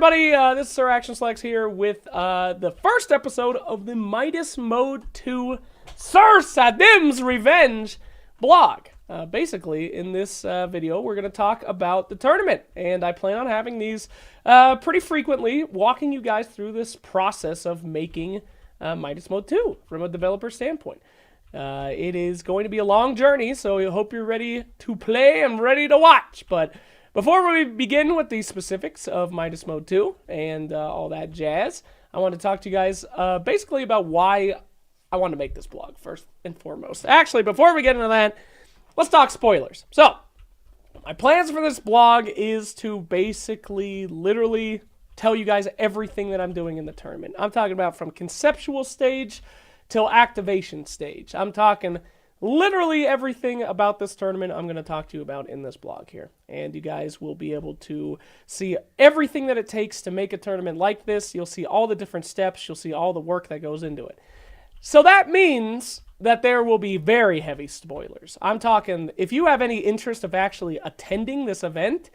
everybody, this is Sir Action Slacks here with the first episode of the Midas Mode 2 Sir Sadim's Revenge blog. Basically, in this video, we're going to talk about the tournament, and I plan on having these pretty frequently, walking you guys through this process of making Midas Mode 2 from a developer standpoint. It is going to be a long journey, so I hope you're ready to play and ready to watch, but before we begin with the specifics of Midas Mode 2 and all that jazz, I want to talk to you guys basically about why I want to make this blog, first and foremost. Actually, before we get into that, let's talk spoilers. So, my plans for this blog is to basically, literally tell you guys everything that I'm doing in the tournament. I'm talking about from conceptual stage till activation stage. I'm talking literally everything about this tournament I'm going to talk to you about in this blog here. And you guys will be able to see everything that it takes to make a tournament like this. You'll see all the different steps. You'll see all the work that goes into it. So that means that there will be very heavy spoilers. I'm talking, if you have any interest of actually attending this event,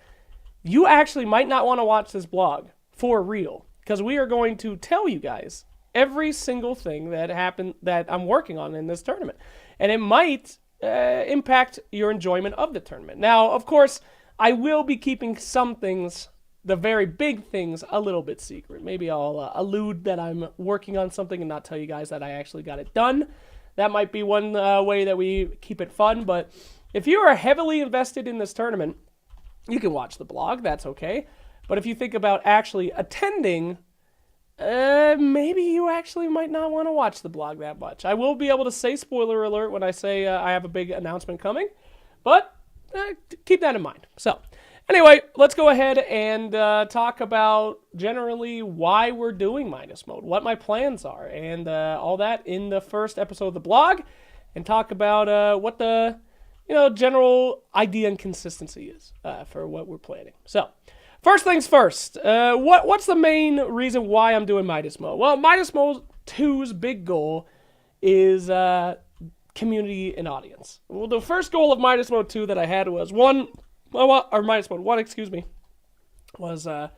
you actually might not want to watch this blog for real. Because we are going to tell you guys every single thing that happened that I'm working on in this tournament. And it might impact your enjoyment of the tournament. Now, of course, I will be keeping some things, the very big things, a little bit secret. Maybe I'll allude that I'm working on something and not tell you guys that I actually got it done. That might be one way that we keep it fun. But if you are heavily invested in this tournament, you can watch the blog. That's okay. But if you think about actually attending, maybe you actually might not want to watch the blog that much. I will be able to say spoiler alert when I say I have a big announcement coming, but keep that in mind. So, anyway, let's go ahead and talk about generally why we're doing Midas Mode, what my plans are, and all that in the first episode of the blog, and talk about what the general idea and consistency is for what we're planning. So, first things first, what's the main reason why I'm doing Midas Mode? Well, Midas Mode 2's big goal is community and audience. Well, the first goal of Midas Mode 2 that I had was Midas Mode 1, was I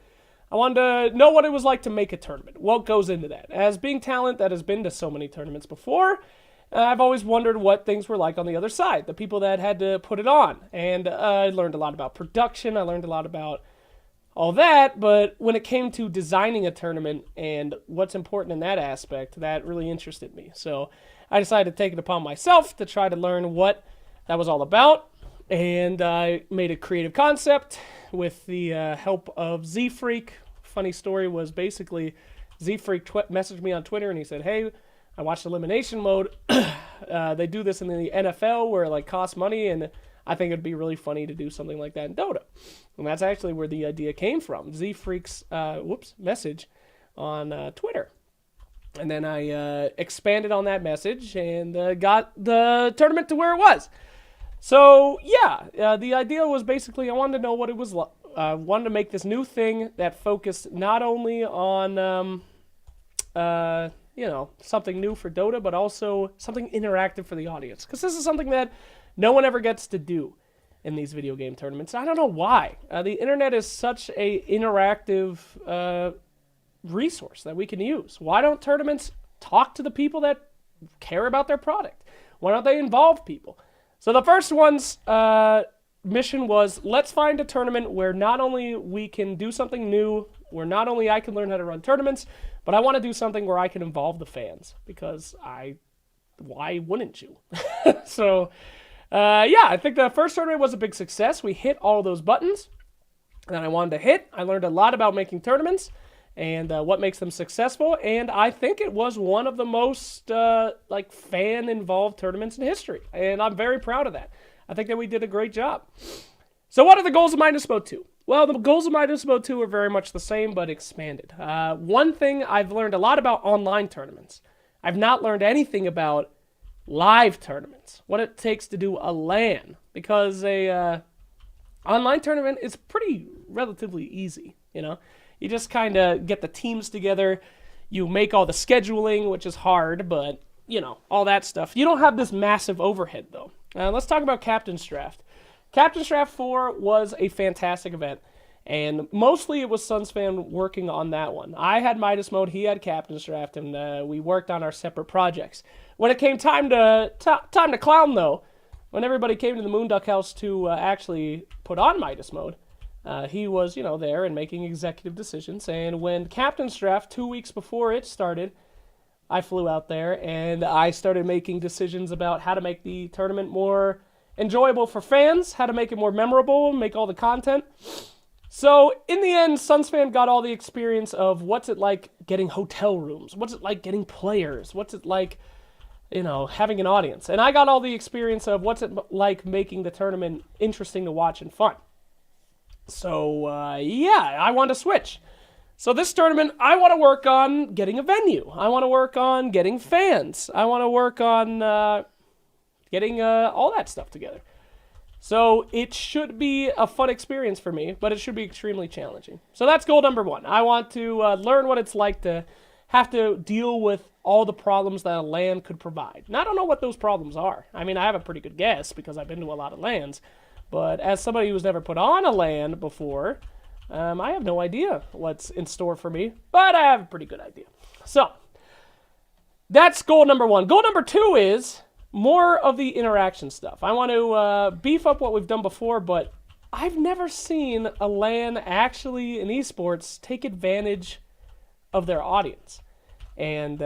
wanted to know what it was like to make a tournament. What goes into that? As being talent that has been to so many tournaments before, I've always wondered what things were like on the other side, the people that had to put it on. And I learned a lot about production, I learned a lot about all that, but when it came to designing a tournament and what's important in that aspect, that really interested me. So I decided to take it upon myself to try to learn what that was all about, and I made a creative concept with the help of Z-Freak. Funny story was basically Z-Freak messaged me on Twitter and he said, "Hey, I watched Elimination Mode. They do this in the NFL where it costs money, and I think it'd be really funny to do something like that in Dota." And that's actually where the idea came from. Z-Freak's message on Twitter. And then I expanded on that message and got the tournament to where it was. So, yeah, the idea was basically I wanted to know what it was like. I wanted to make this new thing that focused not only on, something new for Dota, but also something interactive for the audience. Because this is something that no one ever gets to do in these video game tournaments. I don't know why. The internet is such a interactive resource that we can use. Why don't tournaments talk to the people that care about their product? Why don't they involve people? So the first one's mission was, let's find a tournament where not only we can do something new, where not only I can learn how to run tournaments, but I want to do something where I can involve the fans. Because why wouldn't you? So, I think the first tournament was a big success. We hit all those buttons that I wanted to hit. I learned a lot about making tournaments and what makes them successful. And I think it was one of the most fan-involved tournaments in history. And I'm very proud of that. I think that we did a great job. So what are the goals of Midas Mode 2? Well, the goals of Midas Mode 2 are very much the same, but expanded. One thing, I've learned a lot about online tournaments. I've not learned anything about live tournaments, what it takes to do a LAN, because a online tournament is pretty relatively easy, You just kind of get the teams together, you make all the scheduling, which is hard, but, all that stuff. You don't have this massive overhead, though. Let's talk about Captain's Draft. Captain's Draft 4 was a fantastic event, And mostly it was Sunsfan working on that one. I had Midas mode, he had Captain's Draft, and we worked on our separate projects. When it came time to clown, though, when everybody came to the Moonduck House to actually put on Midas mode, he was, there and making executive decisions. And when Captain's Draft, 2 weeks before it started, I flew out there and I started making decisions about how to make the tournament more enjoyable for fans, how to make it more memorable, make all the content. So, in the end, Sunsfan got all the experience of what's it like getting hotel rooms, what's it like getting players, what's it like, having an audience. And I got all the experience of what's it like making the tournament interesting to watch and fun. So, I want to switch. So this tournament, I want to work on getting a venue. I want to work on getting fans. I want to work on getting all that stuff together. So it should be a fun experience for me, but it should be extremely challenging. So that's goal number 1. I want to learn what it's like to have to deal with all the problems that a LAN could provide. And I don't know what those problems are. I mean, I have a pretty good guess because I've been to a lot of LANs. But as somebody who's never put on a LAN before, I have no idea what's in store for me. But I have a pretty good idea. So that's goal number 1. Goal number 2 is more of the interaction stuff. I want to beef up what we've done before, but I've never seen a LAN actually in esports take advantage of their audience. And,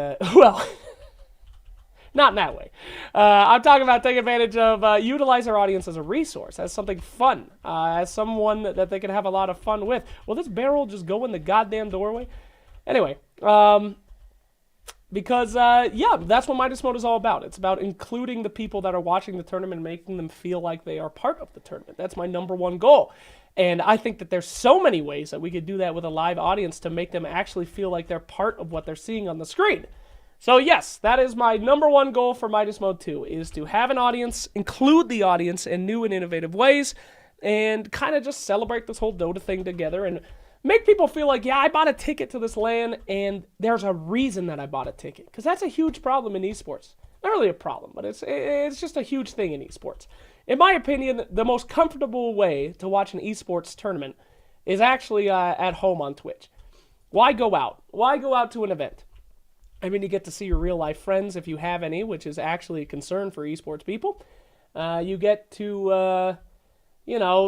not in that way. I'm talking about taking advantage of utilize our audience as a resource, as something fun, as someone that they can have a lot of fun with. Will this barrel just go in the goddamn doorway? Anyway, because, that's what Midas Mode is all about. It's about including the people that are watching the tournament and making them feel like they are part of the tournament. That's my number 1 goal. And I think that there's so many ways that we could do that with a live audience to make them actually feel like they're part of what they're seeing on the screen. So yes, that is my number 1 goal for Midas Mode 2, is to have an audience, include the audience in new and innovative ways, and kind of just celebrate this whole Dota thing together and make people feel like, yeah, I bought a ticket to this LAN, and there's a reason that I bought a ticket. Because that's a huge problem in esports. Not really a problem, but it's just a huge thing in esports. In my opinion, the most comfortable way to watch an esports tournament is actually at home on Twitch. Why go out? Why go out to an event? I mean, you get to see your real-life friends, if you have any, which is actually a concern for esports people. You get to,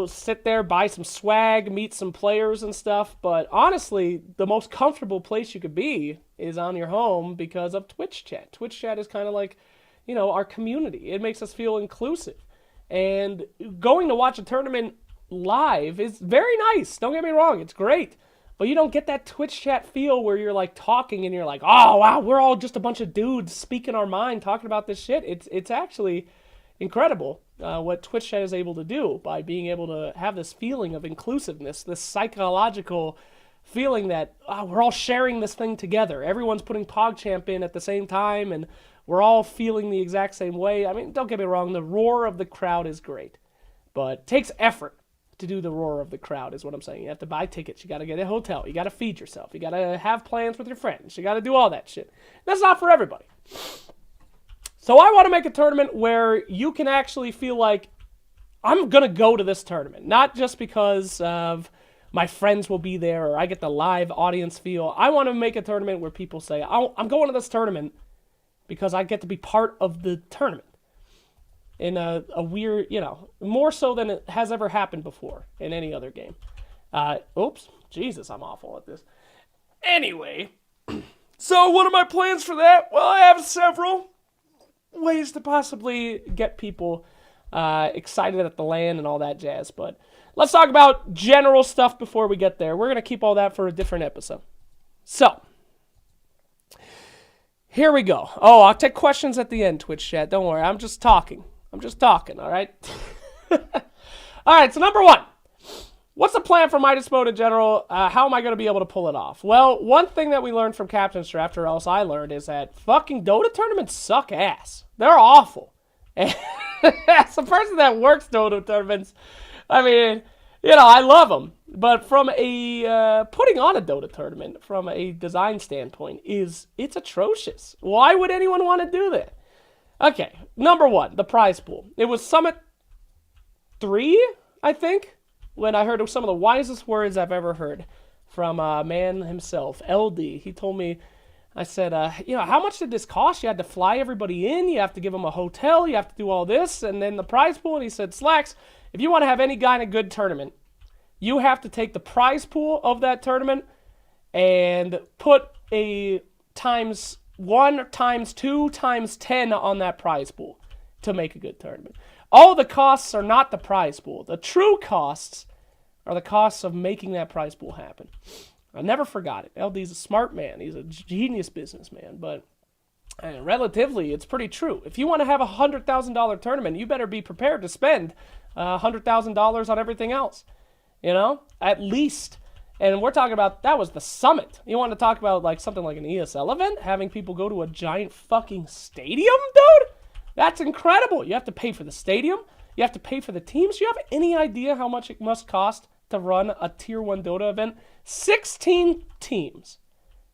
sit there, buy some swag, meet some players and stuff. But honestly, the most comfortable place you could be is on your home because of Twitch chat. Twitch chat is kind of like, our community. It makes us feel inclusive. And going to watch a tournament live is very nice. Don't get me wrong. It's great. But you don't get that Twitch chat feel where you're like talking and you're like, oh, wow, we're all just a bunch of dudes speaking our mind, talking about this shit. It's actually incredible what Twitch chat is able to do by being able to have this feeling of inclusiveness, this psychological feeling that we're all sharing this thing together. Everyone's putting PogChamp in at the same time, and we're all feeling the exact same way. I mean, don't get me wrong, the roar of the crowd is great, but it takes effort to do the roar of the crowd is what I'm saying. You have to buy tickets. You got to get a hotel. You got to feed yourself. You got to have plans with your friends. You got to do all that shit. That's not for everybody. So I want to make a tournament where you can actually feel like I'm going to go to this tournament, not just because of my friends will be there or I get the live audience feel. I want to make a tournament where people say, I'm going to this tournament because I get to be part of the tournament. In a weird, more so than it has ever happened before in any other game. Oops, Jesus, I'm awful at this. Anyway, so what are my plans for that? Well, I have several ways to possibly get people excited at the LAN and all that jazz. But let's talk about general stuff before we get there. We're going to keep all that for a different episode. So, here we go. Oh, I'll take questions at the end, Twitch chat. Don't worry, I'm just talking, all right? All right, so number 1. What's the plan for Midas Mode in general? How am I going to be able to pull it off? Well, one thing that we learned from Captain's Draft, or else I learned, is that fucking Dota tournaments suck ass. They're awful. And as a person that works Dota tournaments, I mean, I love them. But from a putting on a Dota tournament, from a design standpoint, it's atrocious. Why would anyone want to do that? Okay, number 1, the prize pool. It was Summit 3, I think, when I heard some of the wisest words I've ever heard from a man himself, LD. He told me, I said, how much did this cost? You had to fly everybody in. You have to give them a hotel. You have to do all this. And then the prize pool. And he said, Slacks, if you want to have any kind of good tournament, you have to take the prize pool of that tournament and put a times 1, times 2, times 10 on that prize pool to make a good tournament. All the costs are not the prize pool. The true costs are the costs of making that prize pool happen. I never forgot it. LD's a smart man. He's a genius businessman, but relatively, it's pretty true. If you want to have a $100,000 tournament, you better be prepared to spend $100,000 on everything else, at least. And we're talking about, that was the summit. You want to talk about like something like an ESL event, having people go to a giant fucking stadium, dude? That's incredible. You have to pay for the stadium. You have to pay for the teams. Do you have any idea how much it must cost to run a Tier 1 Dota event? 16 teams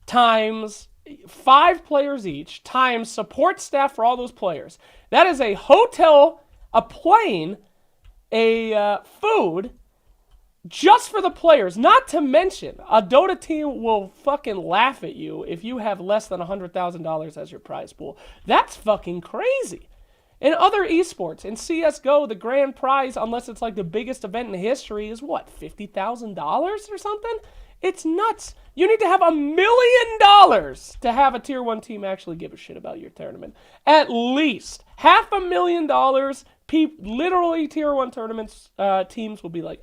times 5 players each times support staff for all those players. That is a hotel, a plane, a food, just for the players. Not to mention, a Dota team will fucking laugh at you if you have less than $100,000 as your prize pool. That's fucking crazy. In other esports, in CSGO, the grand prize, unless it's like the biggest event in history, is what, $50,000 or something? It's nuts. You need to have $1 million to have a Tier 1 team actually give a shit about your tournament. At least $500,000. Literally Tier 1 tournaments, teams will be like,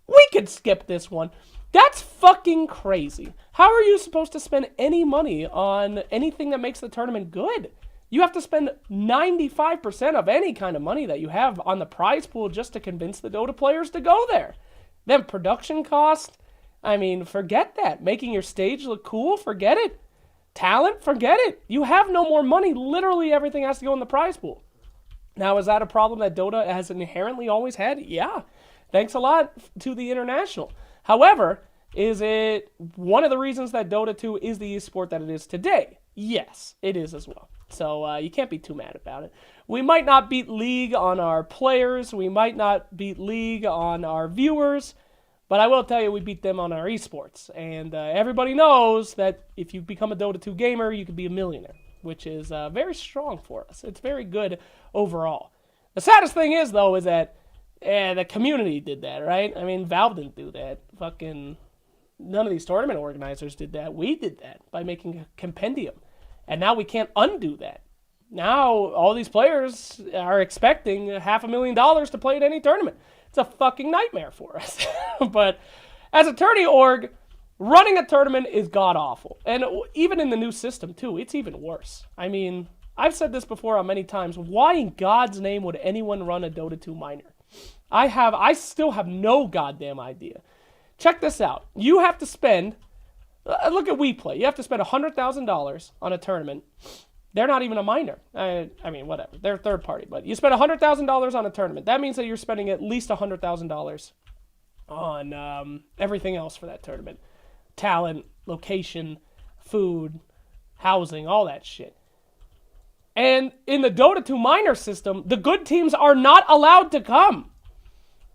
we could skip this one. That's fucking crazy. How are you supposed to spend any money on anything that makes the tournament good? You have to spend 95% of any kind of money that you have on the prize pool just to convince the Dota players to go there. Then production cost, forget that. Making your stage look cool, forget it. Talent, forget it. You have no more money. Literally everything has to go in the prize pool. Now, is that a problem that Dota has inherently always had? Yeah. Thanks a lot to the International. However, is it one of the reasons that Dota 2 is the esport that it is today? Yes, it is as well. So you can't be too mad about it. We might not beat League on our players. We might not beat League on our viewers. But I will tell you, we beat them on our esports. And everybody knows that if you become a Dota 2 gamer, you can be a millionaire, which is very strong for us. It's very good overall. The saddest thing is, though, is that the community did that, right? Valve didn't do that. Fucking none of these tournament organizers did that. We did that by making a compendium. And now we can't undo that. Now all these players are expecting $500,000 to play at any tournament. It's a fucking nightmare for us. But as a tourney org, running a tournament is god-awful. And even in the new system, too, it's even worse. I've said this before on many times. Why in God's name would anyone run a Dota 2 minor? I still have no goddamn idea. Check this out. You have to spend... look at WePlay. You have to spend $100,000 on a tournament. They're not even a minor. Whatever. They're third party. But you spend $100,000 on a tournament. That means that you're spending at least $100,000 on everything else for that tournament. Talent, location, food, housing, all that shit. And in the Dota 2 minor system, the good teams are not allowed to come.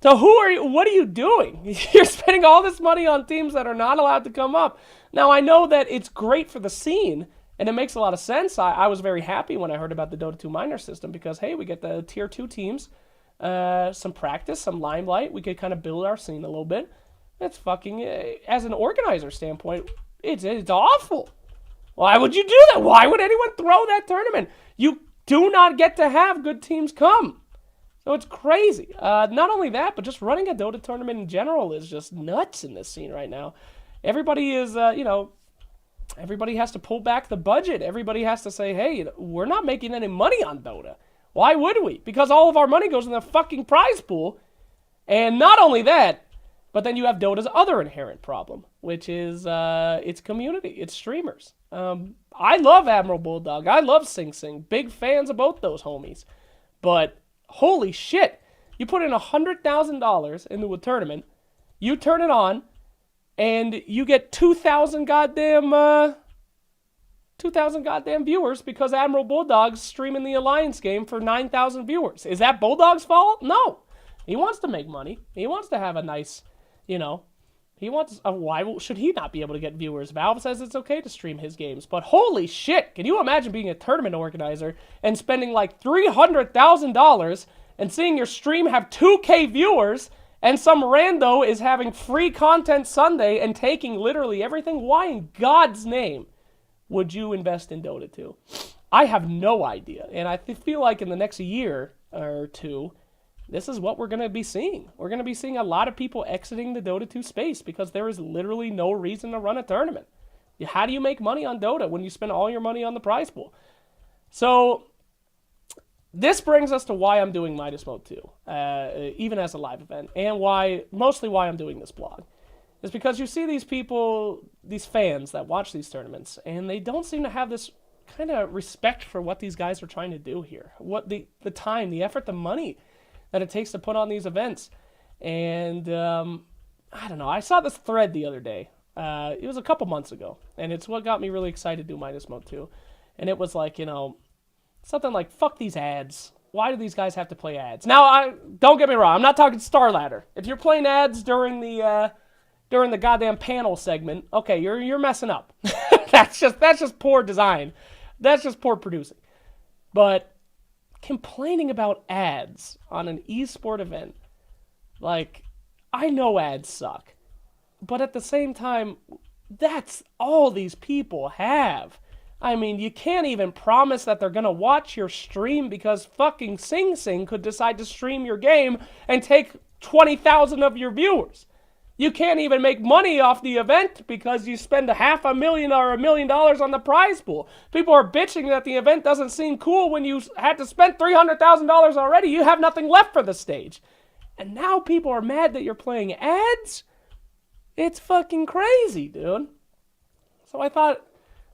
So what are you doing? You're spending all this money on teams that are not allowed to come up. Now, I know that it's great for the scene, and it makes a lot of sense. I was very happy when I heard about the Dota 2 minor system because, hey, we get the Tier 2 teams, some practice, some limelight. We could kind of build our scene a little bit. It's fucking, as an organizer standpoint, it's awful. Why would you do that? Why would anyone throw that tournament? You do not get to have good teams come. So it's crazy. Not only that, but just running a Dota tournament in general is just nuts in this scene right now. Everybody is, everybody has to pull back the budget. Everybody has to say, hey, we're not making any money on Dota. Why would we? Because all of our money goes in the fucking prize pool. And not only that, but then you have Dota's other inherent problem, which is its community, its streamers. I love Admiral Bulldog. I love Sing Sing. Big fans of both those homies. But holy shit, you put in $100,000 into a tournament, you turn it on, and you get 2,000 goddamn viewers because Admiral Bulldog's streaming the Alliance game for 9,000 viewers. Is that Bulldog's fault? No. He wants to make money. He wants to have a nice, you know, why should he not be able to get viewers? Valve says it's okay to stream his games, but holy shit, can you imagine being a tournament organizer and spending like $300,000 and seeing your stream have 2K viewers and some rando is having free content Sunday and taking literally everything? Why in God's name would you invest in Dota 2? I have no idea, and I feel like in the next year or two, this is what we're going to be seeing. We're going to be seeing a lot of people exiting the Dota 2 space because there is literally no reason to run a tournament. How do you make money on Dota when you spend all your money on the prize pool? So this brings us to why I'm doing Midas Mode 2, even as a live event, and mostly why I'm doing this blog. Is because you see these people, these fans that watch these tournaments, and they don't seem to have this kind of respect for what these guys are trying to do here. What the time, the effort, the money that it takes to put on these events. And I don't know, I saw this thread the other day. It was a couple months ago, and it's what got me really excited to do Midas Mode 2. And it was like, something like, fuck these ads. Why do these guys have to play ads? Now, don't get me wrong, I'm not talking Star Ladder. If you're playing ads during the goddamn panel segment, okay, you're messing up. that's just poor design. That's just poor producing. But complaining about ads on an esport event, like, I know ads suck, but at the same time, that's all these people have. I mean, you can't even promise that they're gonna watch your stream because fucking Sing Sing could decide to stream your game and take 20,000 of your viewers. You can't even make money off the event because you spend $500,000 or $1 million on the prize pool. People are bitching that the event doesn't seem cool when you had to spend $300,000 already. You have nothing left for the stage. And now people are mad that you're playing ads? It's fucking crazy, dude. So I thought,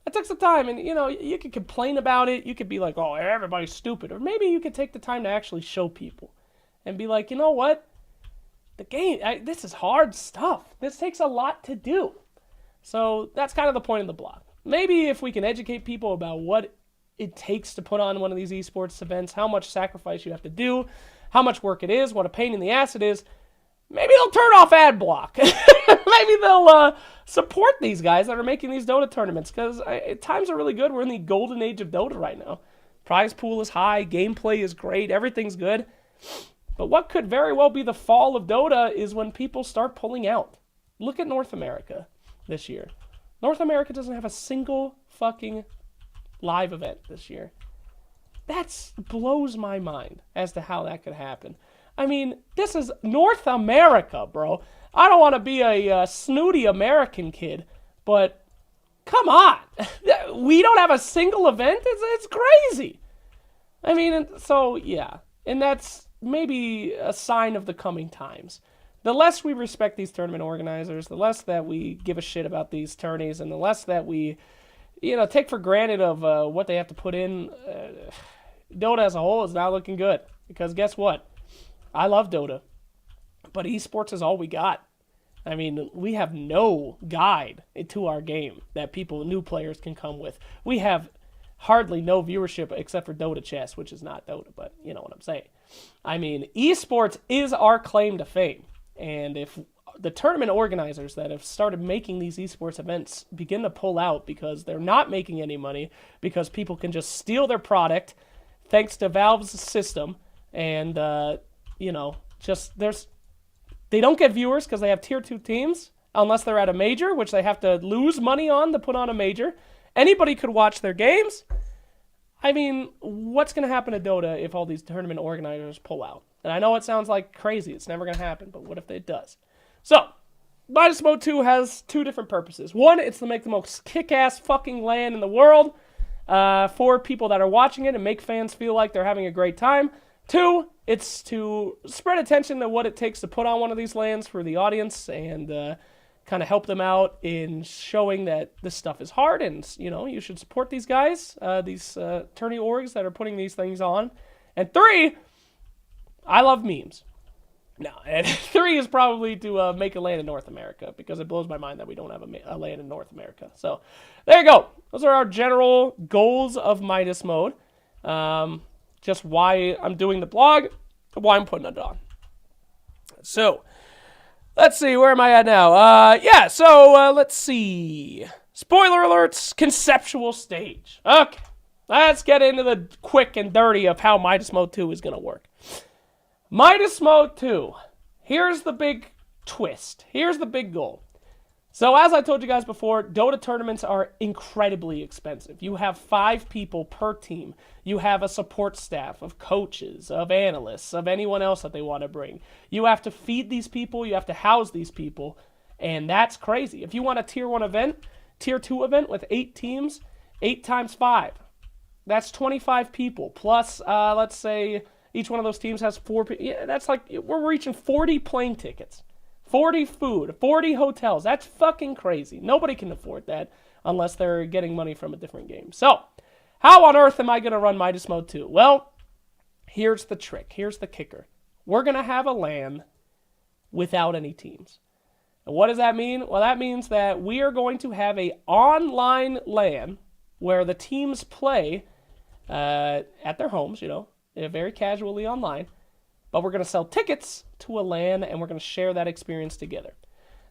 I took some time and, you could complain about it. You could be like, oh, everybody's stupid. Or maybe you could take the time to actually show people and be like, you know what? The game, this is hard stuff. This takes a lot to do. So that's kind of the point of the blog. Maybe if we can educate people about what it takes to put on one of these esports events, how much sacrifice you have to do, how much work it is, what a pain in the ass it is, maybe they'll turn off ad block. Maybe they'll support these guys that are making these Dota tournaments, because times are really good. We're in the golden age of Dota right now. Prize pool is high, gameplay is great, everything's good. But what could very well be the fall of Dota is when people start pulling out. Look at North America this year. North America doesn't have a single fucking live event this year. That blows my mind as to how that could happen. I mean, this is North America, bro. I don't want to be a snooty American kid, but come on. We don't have a single event? It's crazy. I mean, so, yeah. And that's maybe a sign of the coming times. The less we respect these tournament organizers, the less that we give a shit about these tourneys, and the less that we, take for granted of what they have to put in, Dota as a whole is not looking good. Because guess what? I love Dota, but esports is all we got. I mean, we have no guide to our game that new players can come with. We have hardly no viewership except for Dota Chess, which is not Dota, but you know what I'm saying. I mean, esports is our claim to fame. And if the tournament organizers that have started making these esports events begin to pull out because they're not making any money, because people can just steal their product thanks to Valve's system, and, they don't get viewers because they have tier 2 teams, unless they're at a major, which they have to lose money on to put on a major. Anybody could watch their games. I mean, what's going to happen to Dota if all these tournament organizers pull out? And I know it sounds like crazy. It's never going to happen, but what if it does? So, Midas Mode 2 has two different purposes. One, it's to make the most kick-ass fucking LAN in the world for people that are watching it and make fans feel like they're having a great time. Two, it's to spread attention to what it takes to put on one of these LANs for the audience and kind of help them out in showing that this stuff is hard and, you should support these guys, these tourney orgs that are putting these things on. And three, I love memes. No, and three is probably to make a LAN in North America, because it blows my mind that we don't have a LAN in North America. So, there you go. Those are our general goals of Midas Mode. Just why I'm doing the blog, why I'm putting it on. So, let's see, where am I at now? Let's see. Spoiler alerts, conceptual stage. Okay, let's get into the quick and dirty of how Midas Mode 2 is going to work. Midas Mode 2, here's the big twist. Here's the big goal. So as I told you guys before, Dota tournaments are incredibly expensive. You have 5 people per team. You have a support staff of coaches, of analysts, of anyone else that they want to bring. You have to feed these people. You have to house these people. And that's crazy. If you want a tier 1 event, tier 2 event with 8 teams, 8 times 5. That's 25 people. Plus, let's say each one of those teams has 4 people. Yeah, that's like, we're reaching 40 plane tickets. 40 food, 40 hotels. That's fucking crazy. Nobody can afford that unless they're getting money from a different game. So, how on earth am I going to run Midas Mode 2? Well, here's the trick. Here's the kicker. We're going to have a LAN without any teams. And what does that mean? Well, that means that we are going to have an online LAN where the teams play at their homes, very casually online. But we're going to sell tickets to a LAN, and we're going to share that experience together.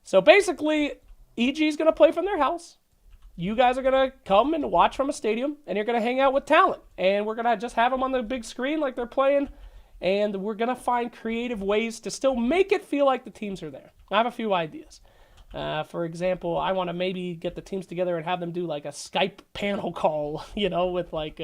So basically, EG is going to play from their house. You guys are going to come and watch from a stadium, and you're going to hang out with talent. And we're going to just have them on the big screen like they're playing, and we're going to find creative ways to still make it feel like the teams are there. I have a few ideas. For example, I want to maybe get the teams together and have them do like a Skype panel call, with like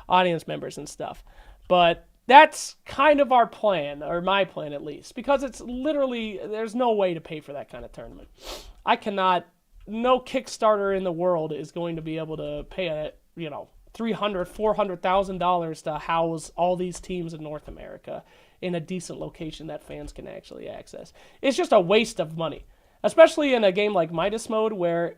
audience members and stuff. But that's kind of our plan, or my plan at least, because it's literally, there's no way to pay for that kind of tournament. No Kickstarter in the world is going to be able to pay $300,000, $400,000 to house all these teams in North America in a decent location that fans can actually access. It's just a waste of money, especially in a game like Midas Mode where,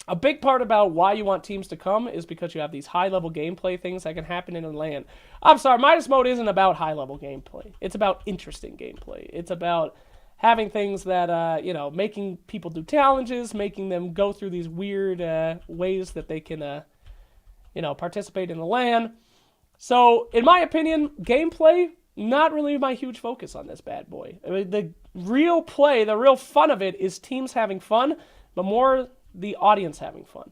a big part about why you want teams to come is because you have these high-level gameplay things that can happen in a LAN. I'm sorry, Midas Mode isn't about high-level gameplay. It's about interesting gameplay. It's about having things that, making people do challenges, making them go through these weird ways that they can, participate in the LAN. So, in my opinion, gameplay, not really my huge focus on this bad boy. I mean, the real play, the real fun of it is teams having fun, but more the audience having fun.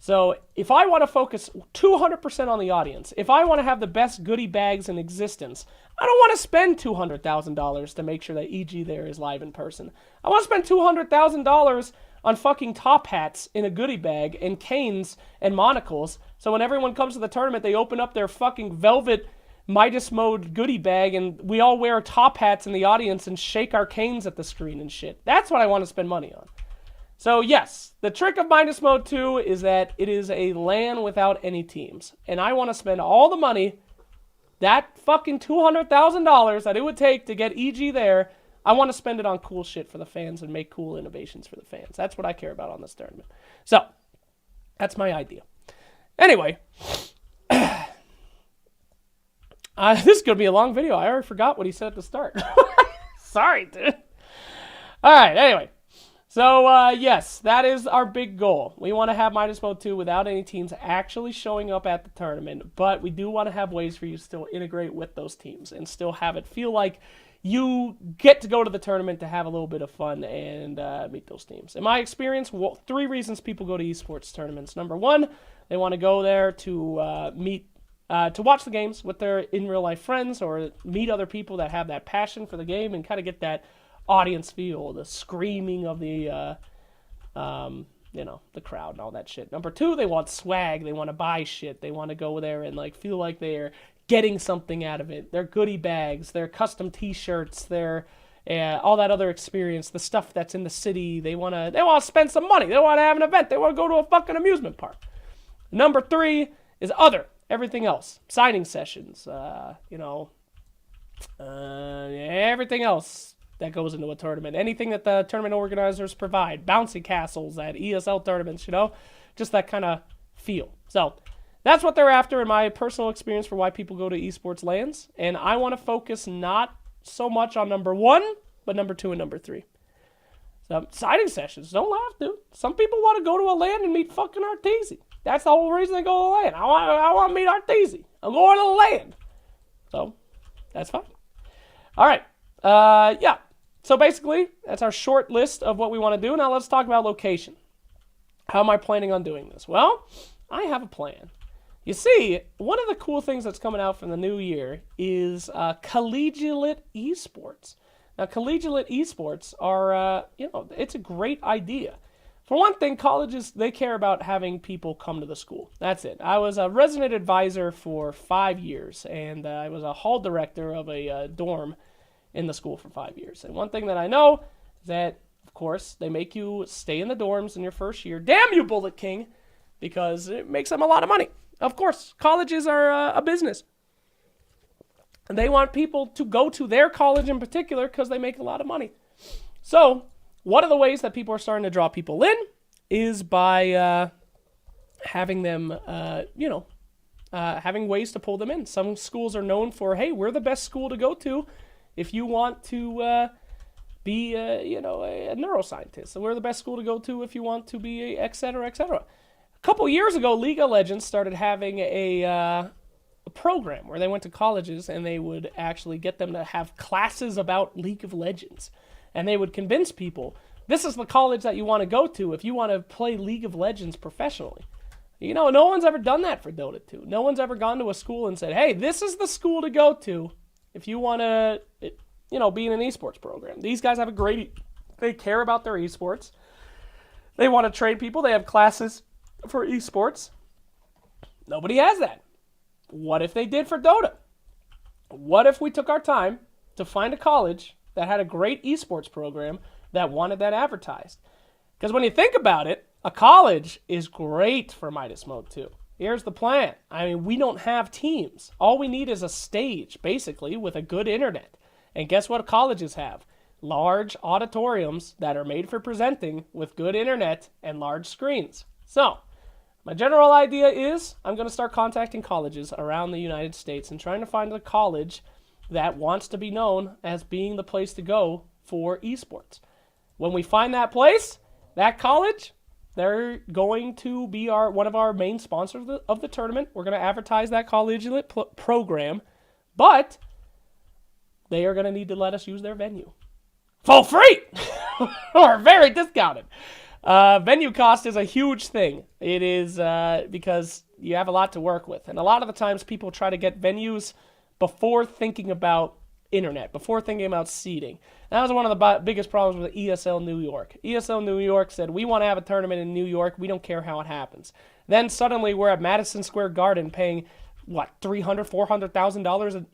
So if I want to focus 200% on the audience, if I want to have the best goodie bags in existence, I don't want to spend $200,000 to make sure that EG there is live in person. I want to spend $200,000 on fucking top hats in a goodie bag and canes and monocles. So when everyone comes to the tournament, they open up their fucking velvet Midas Mode goodie bag and we all wear top hats in the audience and shake our canes at the screen and shit. That's what I want to spend money on. So yes, the trick of Midas Mode 2 is that it is a LAN without any teams. And I want to spend all the money, that fucking $200,000 that it would take to get EG there, I want to spend it on cool shit for the fans and make cool innovations for the fans. That's what I care about on this tournament. So, that's my idea. Anyway, this is going to be a long video. I already forgot what he said at the start. Sorry, dude. All right, anyway. So, yes, that is our big goal. We want to have Midas Mode 2 without any teams actually showing up at the tournament, but we do want to have ways for you to still integrate with those teams and still have it feel like you get to go to the tournament to have a little bit of fun and meet those teams. In my experience, 3 reasons people go to esports tournaments. Number 1, they want to go there to to watch the games with their in-real-life friends or meet other people that have that passion for the game and kind of get that audience feel, the screaming of the, the crowd and all that shit. Number 2, they want swag. They want to buy shit. They want to go there and feel like they're getting something out of it. Their goodie bags, their custom T-shirts, their all that other experience, the stuff that's in the city. They want to spend some money. They want to have an event. They want to go to a fucking amusement park. Number 3 is everything else, signing sessions, everything else that goes into a tournament. Anything that the tournament organizers provide. Bouncy castles at ESL tournaments, just that kind of feel. So that's what they're after in my personal experience for why people go to esports LANs. And I want to focus not so much on number 1, but number 2 and number 3. So signing sessions, don't laugh, dude. Some people want to go to a LAN and meet fucking Arteezy. That's the whole reason they go to the LAN. I want to meet Arteezy. I'm going to the LAN. So that's fine. All right. Yeah. So basically, that's our short list of what we want to do. Now let's talk about location. How am I planning on doing this? Well, I have a plan. You see, one of the cool things that's coming out from the new year is collegiate esports. Now, collegiate esports are, it's a great idea. For one thing, colleges, they care about having people come to the school. That's it. I was a resident advisor for 5 years, and I was a hall director of a dorm in the school for 5 years. And one thing that I know is that, of course, they make you stay in the dorms in your first year. Damn you, Bullet King, because it makes them a lot of money. Of course, colleges are a business. And they want people to go to their college in particular because they make a lot of money. So, one of the ways that people are starting to draw people in is by having them, having ways to pull them in. Some schools are known for, hey, we're the best school to go to if you want to be, a neuroscientist. So we're the best school to go to if you want to be, et cetera, et cetera. A couple years ago, League of Legends started having a program where they went to colleges and they would actually get them to have classes about League of Legends. And they would convince people, this is the college that you want to go to if you want to play League of Legends professionally. No one's ever done that for Dota 2. No one's ever gone to a school and said, hey, this is the school to go to if you want to, be in an esports program. These guys have they care about their esports. They want to train people. They have classes for esports. Nobody has that. What if they did for Dota? What if we took our time to find a college that had a great esports program that wanted that advertised? Because when you think about it, a college is great for Midas Mode 2. Here's the plan. We don't have teams. All we need is a stage, basically, with a good internet. And guess what colleges have? Large auditoriums that are made for presenting with good internet and large screens. So, my general idea is I'm going to start contacting colleges around the United States and trying to find a college that wants to be known as being the place to go for esports. When we find that place, that college, they're going to be one of our main sponsors of the tournament. We're going to advertise that collegiate program, but they are going to need to let us use their venue for free or very discounted. Venue cost is a huge thing. It is because you have a lot to work with. And a lot of the times people try to get venues before thinking about internet, before thinking about seating. That was one of the biggest problems with ESL New York. ESL New York said, we want to have a tournament in New York. We don't care how it happens. Then suddenly we're at Madison Square Garden paying, $300,000, $400,000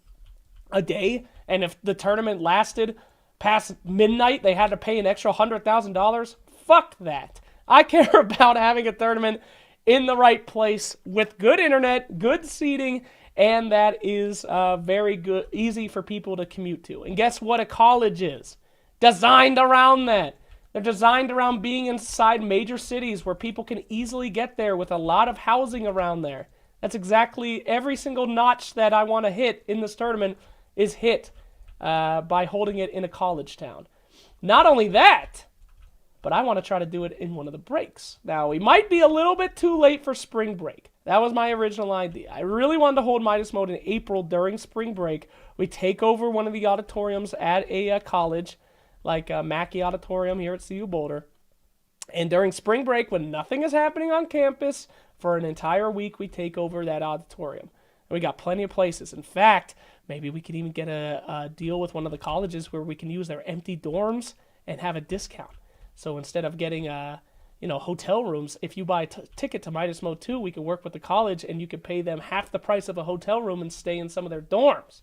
a day? And if the tournament lasted past midnight, they had to pay an extra $100,000? Fuck that. I care about having a tournament in the right place with good internet, good seating, and that is very good, easy for people to commute to. And guess what a college is? Designed around that. They're designed around being inside major cities where people can easily get there with a lot of housing around there. That's exactly every single notch that I want to hit in this tournament is hit by holding it in a college town. Not only that, but I want to try to do it in one of the breaks. Now, we might be a little bit too late for spring break. That was my original idea. I really wanted to hold Midas Mode in April during spring break. We take over one of the auditoriums at a college, like Mackey Auditorium here at CU Boulder. And during spring break, when nothing is happening on campus, for an entire week, we take over that auditorium. And we got plenty of places. In fact, maybe we could even get a deal with one of the colleges where we can use their empty dorms and have a discount. So instead of getting, hotel rooms, if you buy a ticket to Midas Mode 2, we can work with the college and you can pay them half the price of a hotel room and stay in some of their dorms.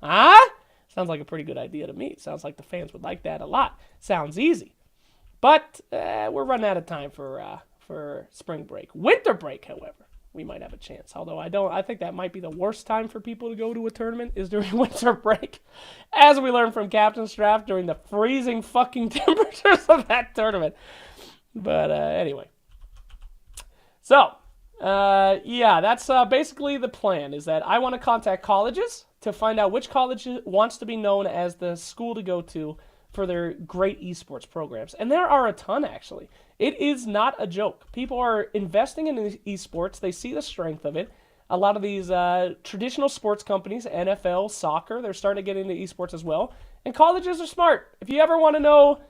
Sounds like a pretty good idea to me. Sounds like the fans would like that a lot. Sounds easy. But we're running out of time for spring break. Winter break, however, we might have a chance. Although I think that might be the worst time for people to go to a tournament is during winter break. As we learned from Captain's Draft during the freezing fucking temperatures of that tournament. But anyway. So, that's basically the plan, is that I want to contact colleges to find out which college wants to be known as the school to go to for their great esports programs. And there are a ton, actually. It is not a joke. People are investing in esports. They see the strength of it. A lot of these traditional sports companies, NFL, soccer, they're starting to get into esports as well. And colleges are smart. If you ever want to know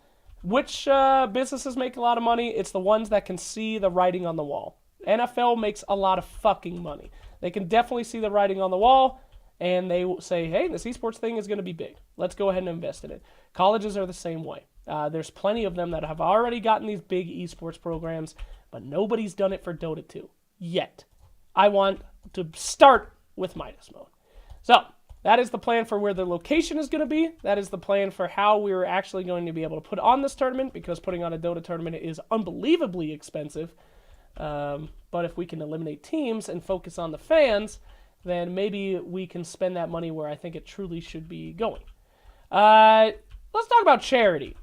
which businesses make a lot of money, it's the ones that can see the writing on the wall. NFL makes a lot of fucking money. They can definitely see the writing on the wall, and they say, hey, this esports thing is going to be big. Let's go ahead and invest in it. Colleges are the same way. There's plenty of them that have already gotten these big esports programs, but nobody's done it for Dota 2 yet. I want to start with Midas mode. So that is the plan for where the location is going to be. That is the plan for how we're actually going to be able to put on this tournament, because putting on a Dota tournament is unbelievably expensive. But if we can eliminate teams and focus on the fans, then maybe we can spend that money where I think it truly should be going. Let's talk about charity.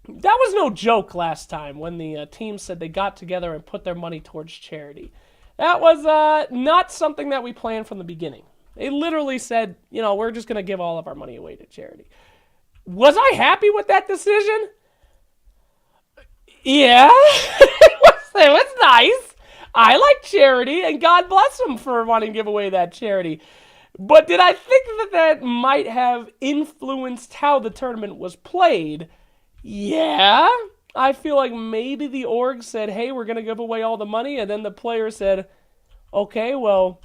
That was no joke last time when the team said they got together and put their money towards charity. That was not something that we planned from the beginning. They literally said, we're just going to give all of our money away to charity. Was I happy with that decision? Yeah, it was nice. I like charity, and God bless them for wanting to give away that charity. But did I think that might have influenced how the tournament was played? Yeah. I feel like maybe the org said, hey, we're going to give away all the money, and then the player said, okay, well,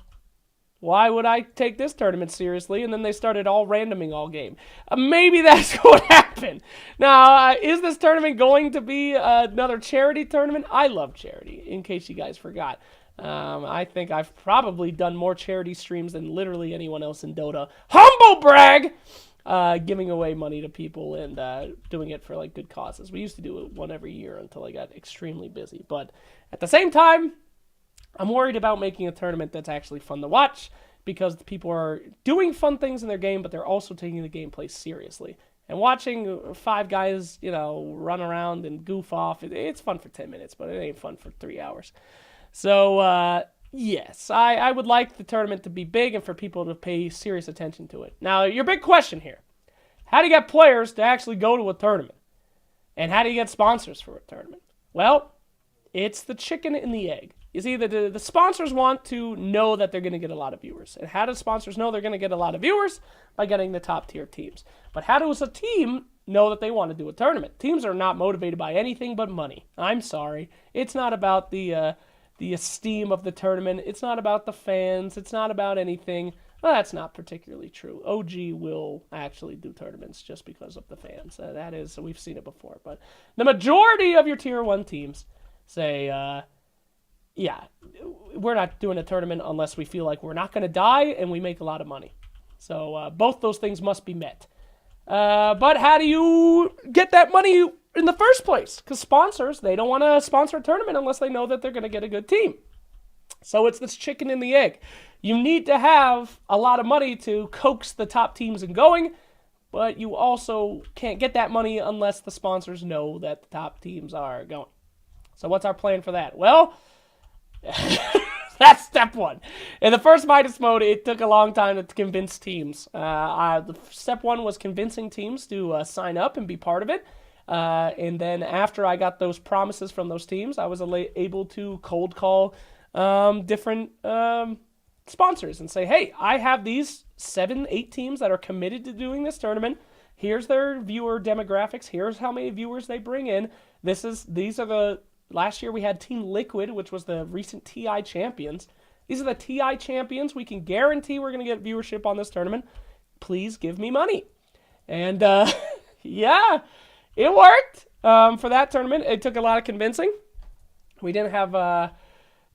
why would I take this tournament seriously? And then they started all randoming all game. Maybe that's what happened. Now, is this tournament going to be another charity tournament? I love charity, in case you guys forgot. I think I've probably done more charity streams than literally anyone else in Dota. Humble brag! Giving away money to people and doing it for like good causes. We used to do it one every year until I got extremely busy. But at the same time, I'm worried about making a tournament that's actually fun to watch, because the people are doing fun things in their game, but they're also taking the gameplay seriously. And watching 5 guys, run around and goof off, it's fun for 10 minutes, but it ain't fun for 3 hours. So, yes, I would like the tournament to be big and for people to pay serious attention to it. Now, your big question here, how do you get players to actually go to a tournament? And how do you get sponsors for a tournament? Well, it's the chicken and the egg. You see, the sponsors want to know that they're going to get a lot of viewers. And how do sponsors know they're going to get a lot of viewers? By getting the top tier teams. But how does a team know that they want to do a tournament? Teams are not motivated by anything but money. I'm sorry. It's not about the esteem of the tournament. It's not about the fans. It's not about anything. Well, that's not particularly true. OG will actually do tournaments just because of the fans. That is, we've seen it before. But the majority of your tier 1 teams say, yeah, we're not doing a tournament unless we feel like we're not going to die and we make a lot of money. So both those things must be met. But how do you get that money in the first place? Because sponsors, they don't want to sponsor a tournament unless they know that they're going to get a good team. So it's this chicken and the egg. You need to have a lot of money to coax the top teams in going, but you also can't get that money unless the sponsors know that the top teams are going. So what's our plan for that? Well, that's step 1. In the first Midas mode, it took a long time to convince teams. Step 1 was convincing teams to sign up and be part of it. And then after I got those promises from those teams, I was able to cold call different sponsors and say, hey, I have these 7-8 teams that are committed to doing this tournament. Here's their viewer demographics. Here's how many viewers they bring in. Last year we had Team Liquid, which was the recent TI champions. These are the TI champions. We can guarantee we're going to get viewership on this tournament. Please give me money. And yeah, it worked for that tournament. It took a lot of convincing. We didn't have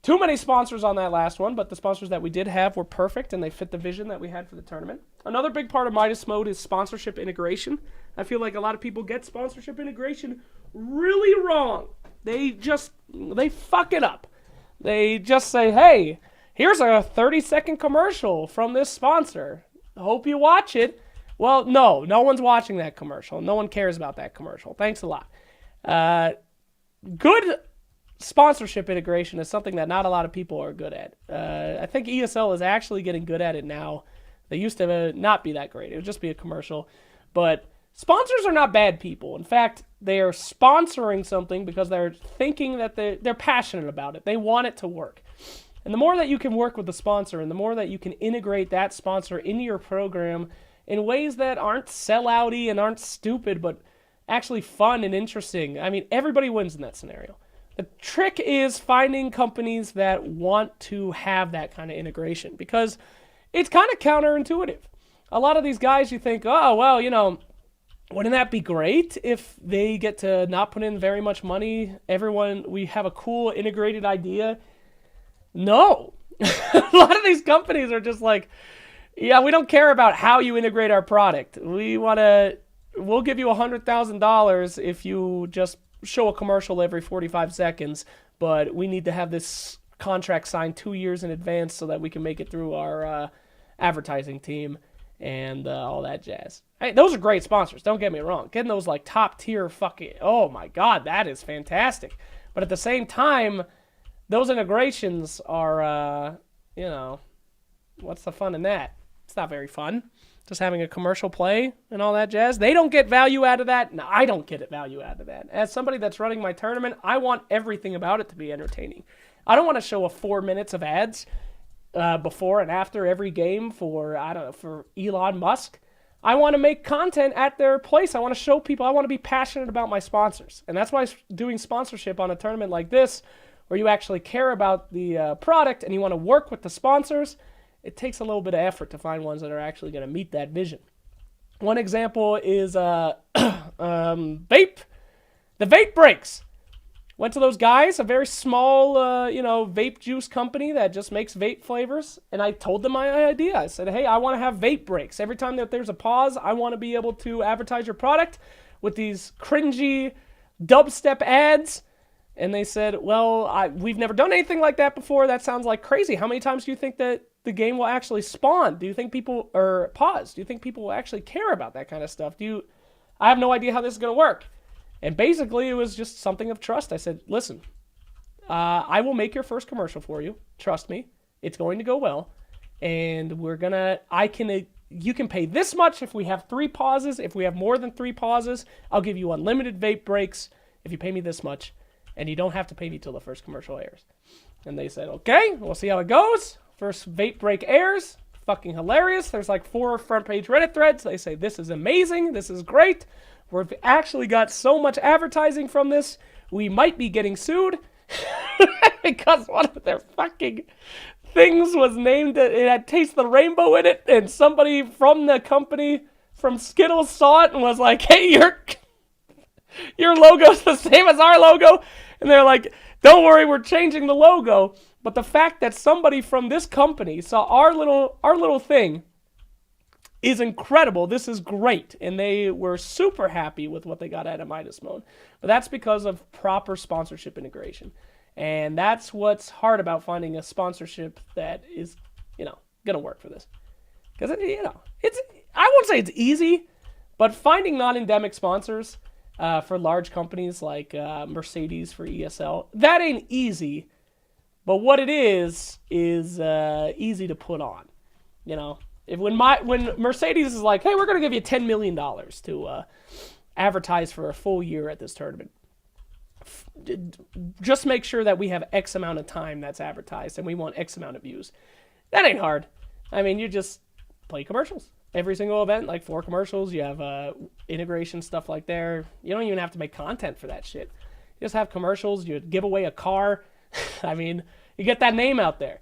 too many sponsors on that last one, but the sponsors that we did have were perfect, and they fit the vision that we had for the tournament. Another big part of Midas mode is sponsorship integration. I feel like a lot of people get sponsorship integration really wrong. They fuck it up. They just say, hey, here's a 30-second commercial from this sponsor. Hope you watch it. Well, no one's watching that commercial. No one cares about that commercial. Thanks a lot. Good sponsorship integration is something that not a lot of people are good at. I think ESL is actually getting good at it now. They used to not be that great. It would just be a commercial. But sponsors are not bad people. In fact, they are sponsoring something because they're thinking that they're passionate about it. They want it to work. And the more that you can work with the sponsor and the more that you can integrate that sponsor into your program in ways that aren't sellouty and aren't stupid, but actually fun and interesting. I mean, everybody wins in that scenario. The trick is finding companies that want to have that kind of integration, because it's kind of counterintuitive. A lot of these guys, you think, oh, well, you know, wouldn't that be great if they get to not put in very much money? We have a cool integrated idea. No. A lot of these companies are just like, yeah, we don't care about how you integrate our product. We'll give you $100,000 if you just show a commercial every 45 seconds, but we need to have this contract signed 2 years in advance so that we can make it through our advertising team and all that jazz. Hey, those are great sponsors, don't get me wrong. Getting those like top tier fucking, oh my god, that is fantastic. But at the same time, those integrations are, you know, what's the fun in that? It's not very fun. Just having a commercial play and all that jazz. They don't get value out of that. No, I don't get value out of that. As somebody that's running my tournament, I want everything about it to be entertaining. I don't want to show 4 minutes of ads before and after every game for Elon Musk. I want to make content at their place. I want to show people. I want to be passionate about my sponsors. And that's why doing sponsorship on a tournament like this, where you actually care about the product and you want to work with the sponsors, it takes a little bit of effort to find ones that are actually going to meet that vision. One example is vape. The vape breaks. Went to those guys, a very small, vape juice company that just makes vape flavors, and I told them my idea. I said, hey, I want to have vape breaks. Every time that there's a pause, I want to be able to advertise your product with these cringy dubstep ads. And they said, well, we've never done anything like that before. That sounds like crazy. How many times do you think that the game will actually spawn? Do you think people, or pause, do you think people will actually care about that kind of stuff? I have no idea how this is going to work. And basically, it was just something of trust. I said, listen, I will make your first commercial for you. Trust me. It's going to go well. And you can pay this much if we have 3 pauses. If we have more than 3 pauses, I'll give you unlimited vape breaks if you pay me this much. And you don't have to pay me till the first commercial airs. And they said, okay, we'll see how it goes. First vape break airs. Fucking hilarious. There's like 4 front page Reddit threads. They say, this is amazing. This is great. We've actually got so much advertising from this, we might be getting sued because one of their fucking things was named, it had Taste the Rainbow in it, and somebody from the company, from Skittles, saw it and was like, hey, your logo's the same as our logo. And they're like, don't worry, we're changing the logo. But the fact that somebody from this company saw our little thing is incredible. This is great. And they were super happy with what they got out of Midas Mode. But that's because of proper sponsorship integration. And that's what's hard about finding a sponsorship that is, going to work for this. Because, I won't say it's easy, but finding non-endemic sponsors for large companies like Mercedes for ESL, that ain't easy. But what it is easy to put on, When Mercedes is like, hey, we're going to give you $10 million to advertise for a full year at this tournament. Just make sure that we have X amount of time that's advertised and we want X amount of views. That ain't hard. I mean, you just play commercials. Every single event, like 4 commercials. You have integration stuff like there. You don't even have to make content for that shit. You just have commercials. You give away a car. I mean, you get that name out there.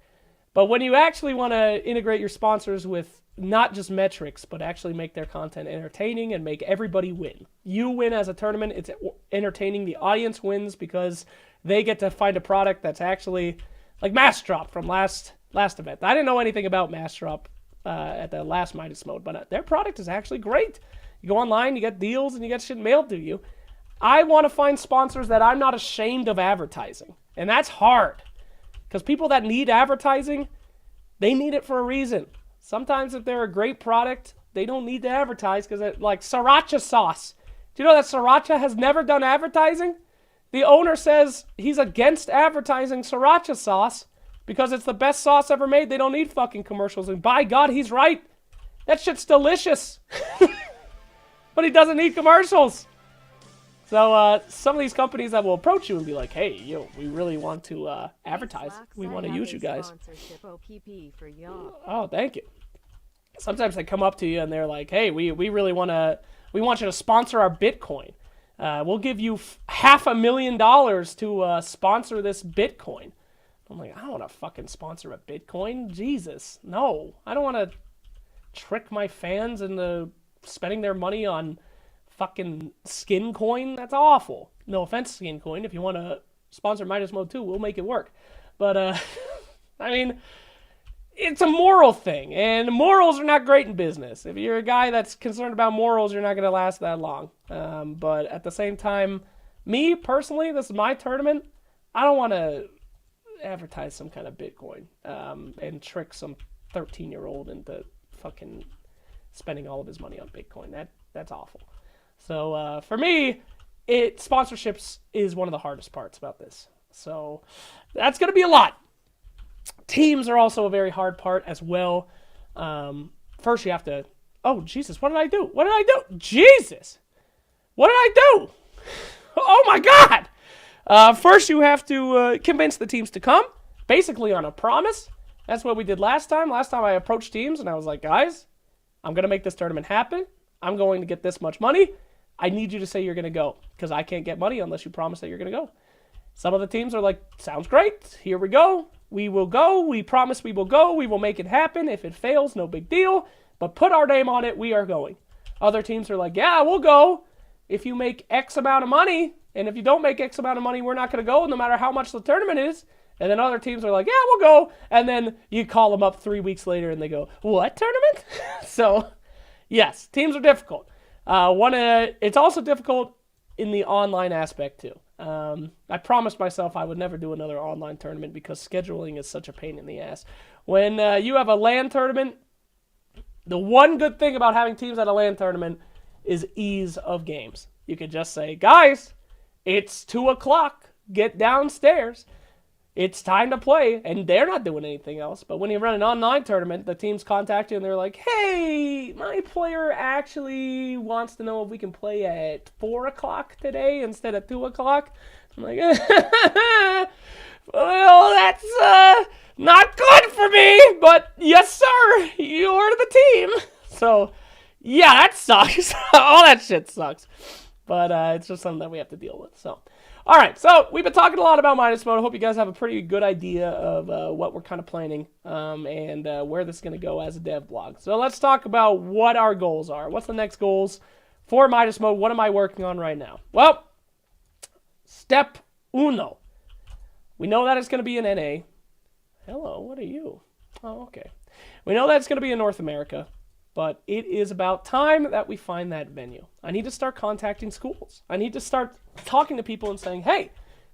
But when you actually want to integrate your sponsors with not just metrics, but actually make their content entertaining and make everybody win. You win as a tournament. It's entertaining. The audience wins because they get to find a product that's actually like Mass Drop from last event. I didn't know anything about Mass Drop at the last Midas Mode, but their product is actually great. You go online, you get deals, and you get shit mailed to you. I want to find sponsors that I'm not ashamed of advertising. And that's hard. Because people that need advertising, they need it for a reason. Sometimes if they're a great product, they don't need to advertise because like sriracha sauce. Do you know that sriracha has never done advertising? The owner says he's against advertising sriracha sauce because it's the best sauce ever made. They don't need fucking commercials. And by God, he's right. That shit's delicious. But he doesn't need commercials. So some of these companies that will approach you and be like, hey, we really want to advertise. We want to use you guys. Oh, thank you. sometimes they come up to you and they're like, hey, we want you to sponsor our Bitcoin. We'll give you $500,000 to sponsor this Bitcoin. I'm like, I don't want to fucking sponsor a Bitcoin. Jesus, no. I don't want to trick my fans into spending their money on fucking skin coin. That's awful. No offense, skin coin. If you want to sponsor Midas Mode 2, we'll make it work. But, I mean, it's a moral thing, and morals are not great in business. If you're a guy that's concerned about morals, you're not going to last that long. But at the same time, me, personally, this is my tournament. I don't want to advertise some kind of Bitcoin and trick some 13-year-old into fucking spending all of his money on Bitcoin. That's awful. So for me, sponsorships is one of the hardest parts about this. So that's going to be a lot. Teams are also a very hard part as well. First, you have to... Oh, Jesus, what did I do? What did I do? Jesus! What did I do? Oh, my God! First, you have to convince the teams to come, basically on a promise. That's what we did last time. Last time I approached teams, and I was like, guys, I'm going to make this tournament happen. I'm going to get this much money. I need you to say you're going to go, because I can't get money unless you promise that you're going to go. Some of the teams are like, sounds great. Here we go. We will go. We promise we will go. We will make it happen. If it fails, no big deal. But put our name on it. We are going. Other teams are like, yeah, we'll go. If you make X amount of money, and if you don't make X amount of money, we're not going to go no matter how much the tournament is. And then other teams are like, yeah, we'll go. And then you call them up 3 weeks later and they go, what tournament? So, yes, teams are difficult. It's also difficult in the online aspect too. I promised myself I would never do another online tournament because scheduling is such a pain in the ass. When you have a LAN tournament, the one good thing about having teams at a LAN tournament is ease of games. You could just say, guys, it's 2 o'clock. Get downstairs. It's time to play, and they're not doing anything else. But when you run an online tournament, the teams contact you, and they're like, hey, my player actually wants to know if we can play at 4 o'clock today instead of 2 o'clock. I'm like, well, that's not good for me, but yes, sir, you're the team. So, yeah, that sucks. All that shit sucks. But it's just something that we have to deal with, so... All right, so we've been talking a lot about Midas Mode. I hope you guys have a pretty good idea of what we're kind of planning and where this is going to go as a dev blog. So let's talk about what our goals are. What's the next goals for Midas Mode? What am I working on right now? Well, step uno. We know that it's going to be in NA. Hello, what are you? Oh, okay. We know that it's going to be in North America. But it is about time that we find that venue. I need to start contacting schools. I need to start talking to people and saying, hey,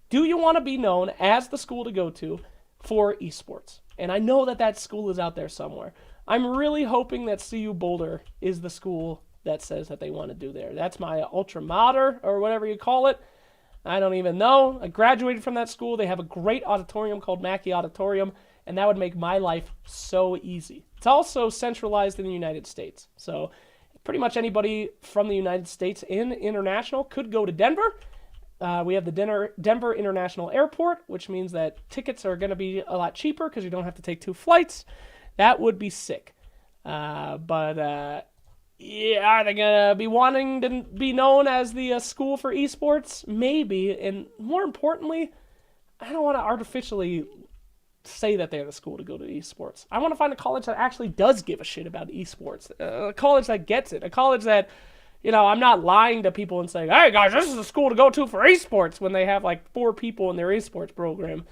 do you want to be known as the school to go to for esports? And I know that school is out there somewhere. I'm really hoping that CU Boulder is the school that says that they want to do there. That's my ultra mater, or whatever you call it. I don't even know. I graduated from that school. They have a great auditorium called Mackey Auditorium, and that would make my life so easy. It's also centralized in the United States. So pretty much anybody from the United States and international could go to Denver. We have the Denver International Airport, which means that tickets are going to be a lot cheaper because you don't have to take 2 flights. That would be sick. Yeah, are they going to be wanting to be known as the school for esports? Maybe. And more importantly, I don't want to artificially say that they're the school to go to esports. I want to find a college that actually does give a shit about esports. A college that gets it. A college that, I'm not lying to people and saying, hey guys, this is the school to go to for esports when they have like 4 people in their esports program.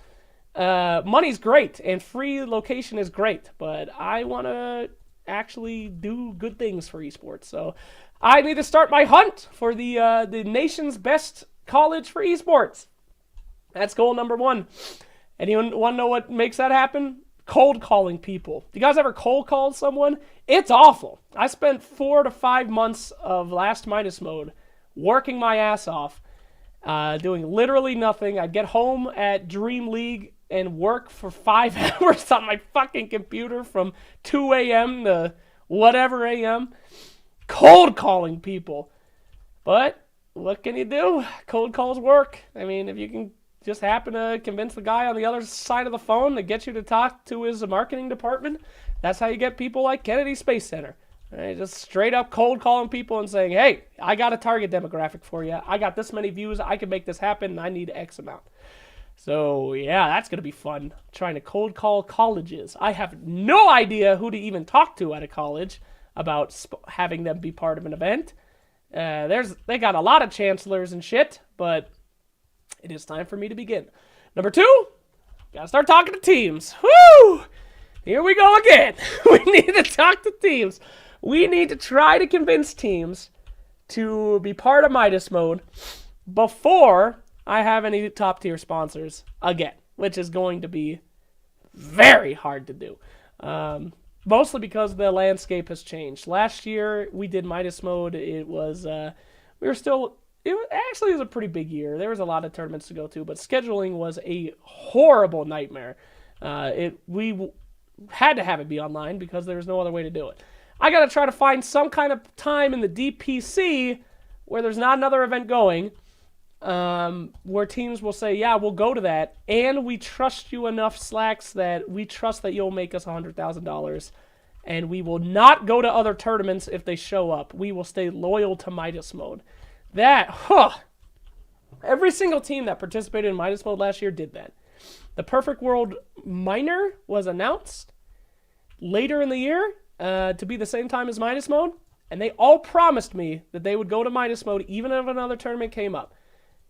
Money's great and free location is great, but I want to actually do good things for esports. So I need to start my hunt for the nation's best college for esports. That's goal number 1. Anyone want to know what makes that happen? Cold calling people. Do you guys ever cold call someone? It's awful. I spent 4 to 5 months of last Midas Mode working my ass off, doing literally nothing. I'd get home at Dream League and work for 5 hours on my fucking computer from 2 a.m. to whatever a.m. Cold calling people. But what can you do? Cold calls work. I mean, if you can just happen to convince the guy on the other side of the phone to get you to talk to his marketing department, That's how you get people like Kennedy Space Center. Right? Just straight up cold calling people and saying, hey, I got a target demographic for you. I got this many views. I can make this happen, and I need X amount. So, yeah, that's going to be fun, trying to cold call colleges. I have no idea who to even talk to at a college about having them be part of an event. They got a lot of chancellors and shit, but it is time for me to begin. Number 2, gotta start talking to teams. Woo! Here we go again. We need to talk to teams. We need to try to convince teams to be part of Midas mode before I have any top tier sponsors again, which is going to be very hard to do. Mostly because the landscape has changed. Last year we did Midas mode. It was it actually was a pretty big year. There was a lot of tournaments to go to, but scheduling was a horrible nightmare. We had to have it be online because there was no other way to do it. I got to try to find some kind of time in the DPC where there's not another event going, where teams will say, yeah, we'll go to that, and we trust you enough, Slacks, that we trust that you'll make us $100,000, and we will not go to other tournaments if they show up. We will stay loyal to Midas mode. Every single team that participated in Midas mode last year did that. The Perfect World Minor was announced later in the year to be the same time as Midas mode, and they all promised me that they would go to Midas mode even if another tournament came up.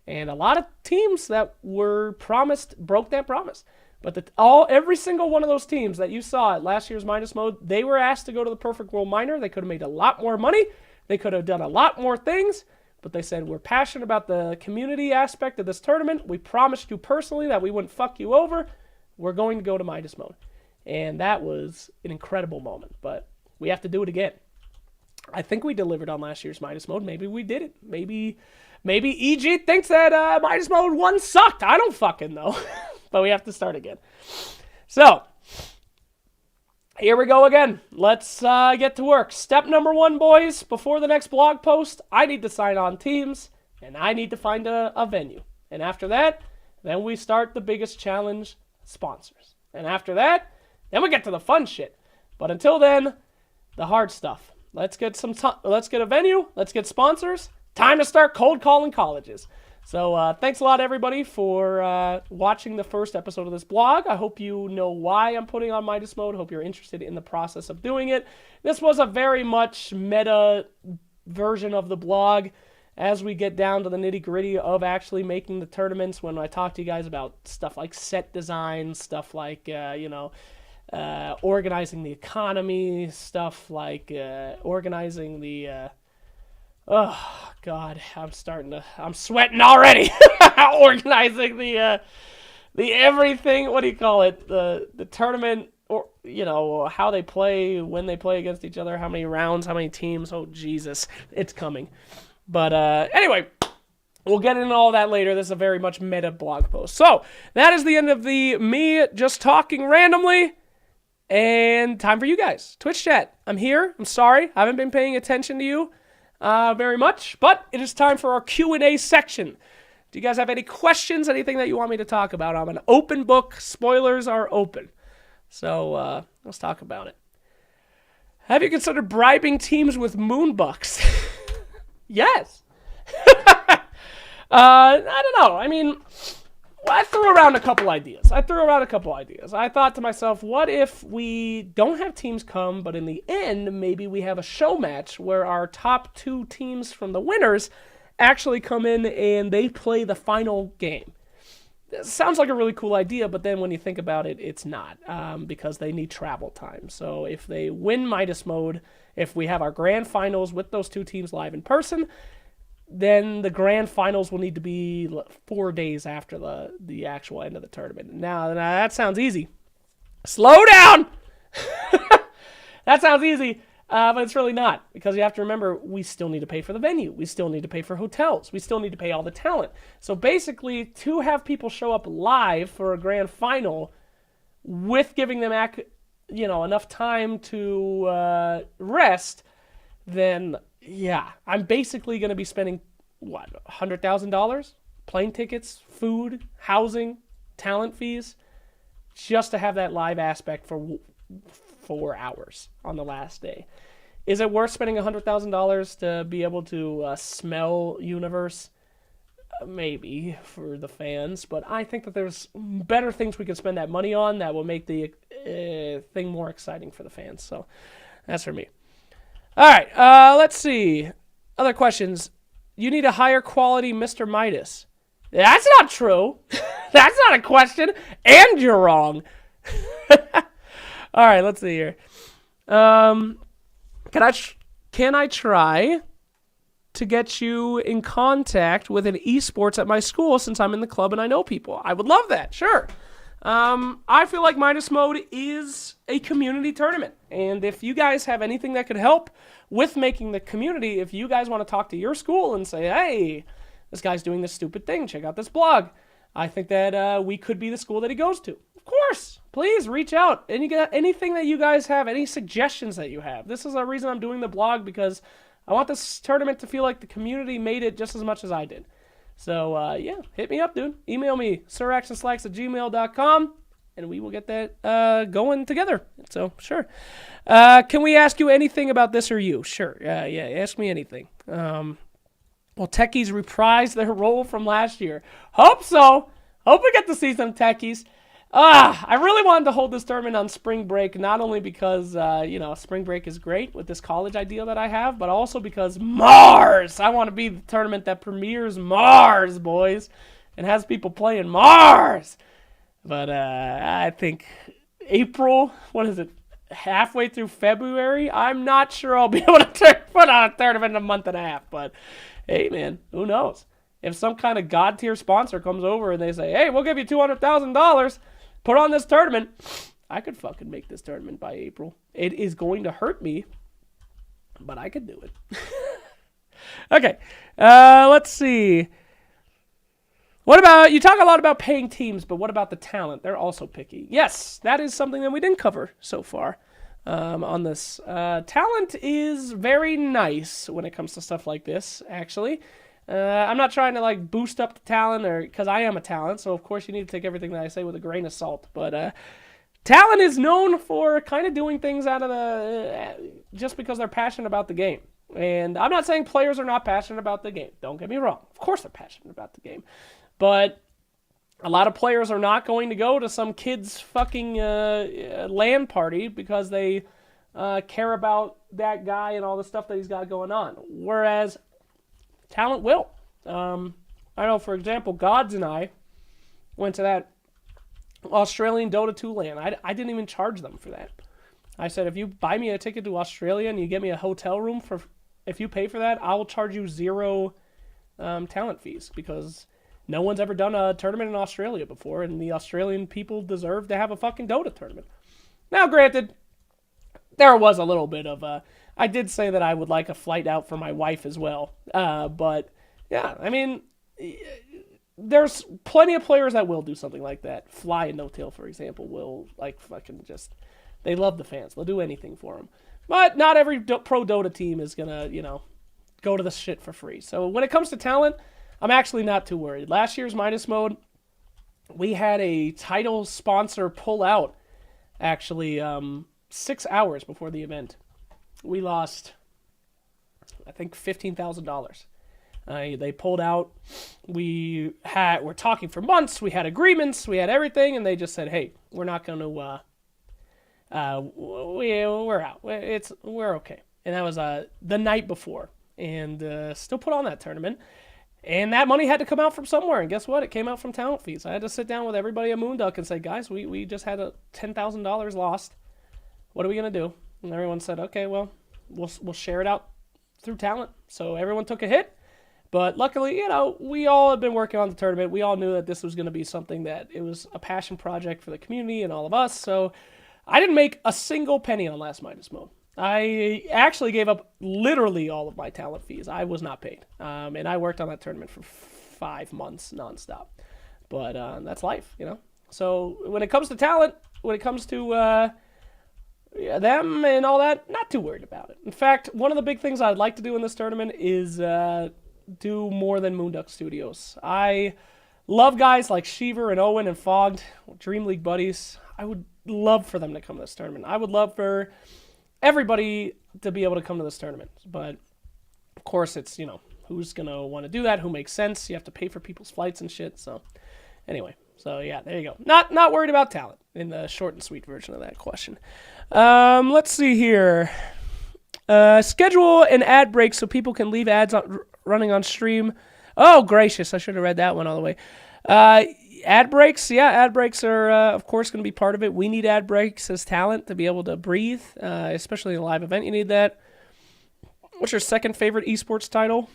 And a lot of teams that were promised broke that promise. But every single one of those teams that you saw at last year's Midas mode, they were asked to go to the Perfect World Minor. They could have made a lot more money. They could have done a lot more things. But they said, we're passionate about the community aspect of this tournament. We promised you personally that we wouldn't fuck you over. We're going to go to Midas mode. And that was an incredible moment. But we have to do it again. I think we delivered on last year's Midas mode. Maybe we didn't. Maybe EG thinks that Midas mode 1 sucked. I don't fucking know. But we have to start again. So, here we go again. Let's get to work. Step number 1, boys. Before the next blog post, I need to sign on teams, and I need to find a venue. And after that, then we start the biggest challenge, sponsors. And after that, then we get to the fun shit. But until then, the hard stuff. Let's get a venue. Let's get sponsors. Time to start cold calling colleges. So thanks a lot, everybody, for watching the first episode of this blog. I hope you know why I'm putting on Midas mode. Hope you're interested in the process of doing it. This was a very much meta version of the blog as we get down to the nitty-gritty of actually making the tournaments. When I talk to you guys about stuff like set design, stuff like, organizing the economy, stuff like organizing the... oh, God, I'm sweating already. Organizing the everything, what do you call it? The tournament, or, how they play, when they play against each other, how many rounds, how many teams. Oh, Jesus, it's coming. But anyway, we'll get into all that later. This is a very much meta blog post. So, that is the end of me just talking randomly. And time for you guys. Twitch chat. I'm here. I'm sorry. I haven't been paying attention to you very much, but it is time for our Q&A section. Do you guys have any questions, anything that you want me to talk about? I'm an open book. Spoilers are open. So let's talk about it. Have you considered bribing teams with moonbucks? Yes. I don't know. I mean, I threw around a couple ideas. I thought to myself, what if we don't have teams come, but in the end, maybe we have a show match where our top 2 teams from the winners actually come in and they play the final game. It sounds like a really cool idea, but then when you think about it, it's not, because they need travel time. So if they win Midas mode, if we have our grand finals with those 2 teams live in person, then the grand finals will need to be 4 days after the actual end of the tournament. Now that sounds easy. Slow down! That sounds easy, but it's really not. Because you have to remember, we still need to pay for the venue. We still need to pay for hotels. We still need to pay all the talent. So basically, to have people show up live for a grand final with giving them enough time to rest, then... yeah, I'm basically going to be spending, $100,000? Plane tickets, food, housing, talent fees, just to have that live aspect for 4 hours on the last day. Is it worth spending $100,000 to be able to smell universe? Maybe for the fans, but I think that there's better things we can spend that money on that will make the thing more exciting for the fans. So that's for me. All right, let's see. Other questions. You need a higher quality Mr. Midas. That's not true. That's not a question, and you're wrong. All right, let's see here. Can I try to get you in contact with an esports at my school since I'm in the club and I know people? I would love that. Sure. I feel like Midas Mode is a community tournament, and if you guys have anything that could help with making the community, if you guys want to talk to your school and say, hey, this guy's doing this stupid thing, check out this blog, I think that we could be the school that he goes to. Of course, please reach out. Anything that you guys have, any suggestions that you have. This is the reason I'm doing the blog, because I want this tournament to feel like the community made it just as much as I did. So, yeah, hit me up, dude. Email me, siractionslacks@gmail.com, and we will get that going together. So, sure. Can we ask you anything about this or you? Sure. Yeah, ask me anything. Will techies reprise their role from last year? Hope so. Hope we get to see some techies. I really wanted to hold this tournament on spring break, not only because, spring break is great with this college idea that I have, but also because Mars! I want to be the tournament that premieres Mars, boys, and has people playing Mars! But I think April, halfway through February? I'm not sure I'll be able to put on a tournament in a month and a half, but hey, man, who knows? If some kind of god-tier sponsor comes over and they say, hey, we'll give you $200,000, put on this tournament, I could fucking make this tournament by April. It is going to hurt me, but I could do it. Okay, let's see. What about, you talk a lot about paying teams, but what about the talent? They're also picky. Yes, that is something that we didn't cover so far on this. Talent is very nice when it comes to stuff like this, actually. I'm not trying to boost up the talent, because I am a talent, so of course you need to take everything that I say with a grain of salt. But talent is known for kind of doing things out of just because they're passionate about the game. And I'm not saying players are not passionate about the game. Don't get me wrong. Of course they're passionate about the game. But a lot of players are not going to go to some kid's fucking LAN party because they care about that guy and all the stuff that he's got going on. Whereas talent will. I know, for example, Gods and I went to that Australian Dota 2 LAN. I didn't even charge them for that. I said, if you buy me a ticket to Australia and you get me a hotel room, if you pay for that, I will charge you zero talent fees, because no one's ever done a tournament in Australia before, and the Australian people deserve to have a fucking Dota tournament. Now, granted, there was a little bit of I did say that I would like a flight out for my wife as well. But, yeah, I mean, there's plenty of players that will do something like that. Fly and No-Tail, for example, will, fucking just, they love the fans. They'll do anything for them. But not every pro Dota team is going to, go to the shit for free. So when it comes to talent, I'm actually not too worried. Last year's Midas Mode, we had a title sponsor pull out, actually, 6 hours before the event. We lost, I think, $15,000. They pulled out. We're talking for months. We had agreements. We had everything, and they just said, "Hey, we're not going to. We're out. We're okay." And that was the night before, and still put on that tournament. And that money had to come out from somewhere. And guess what? It came out from talent fees. I had to sit down with everybody at Moonduck and say, "Guys, we just had a $10,000 lost. What are we gonna do?" And everyone said, okay, well, we'll share it out through talent. So everyone took a hit. But luckily, we all had been working on the tournament. We all knew that this was going to be something that it was a passion project for the community and all of us. So I didn't make a single penny on last Midas Mode. I actually gave up literally all of my talent fees. I was not paid. And I worked on that tournament for 5 months nonstop. But that's life, So when it comes to talent, when it comes to them and all that, not too worried about it. In fact, one of the big things I'd like to do in this tournament is do more than Moonduck Studios. I love guys like Sheever and Owen and Fogged, Dream League buddies. I would love for them to come to this tournament. I would love for everybody to be able to come to this tournament. But, of course, it's, who's going to want to do that? Who makes sense? You have to pay for people's flights and shit. So, anyway. So, yeah, there you go. Not worried about talent in the short and sweet version of that question. Let's see here. Schedule an ad break so people can leave ads running on stream. Oh, gracious. I should have read that one all the way. Ad breaks. Yeah, ad breaks are, of course, going to be part of it. We need ad breaks as talent to be able to breathe, especially in a live event. You need that. What's your second favorite esports title?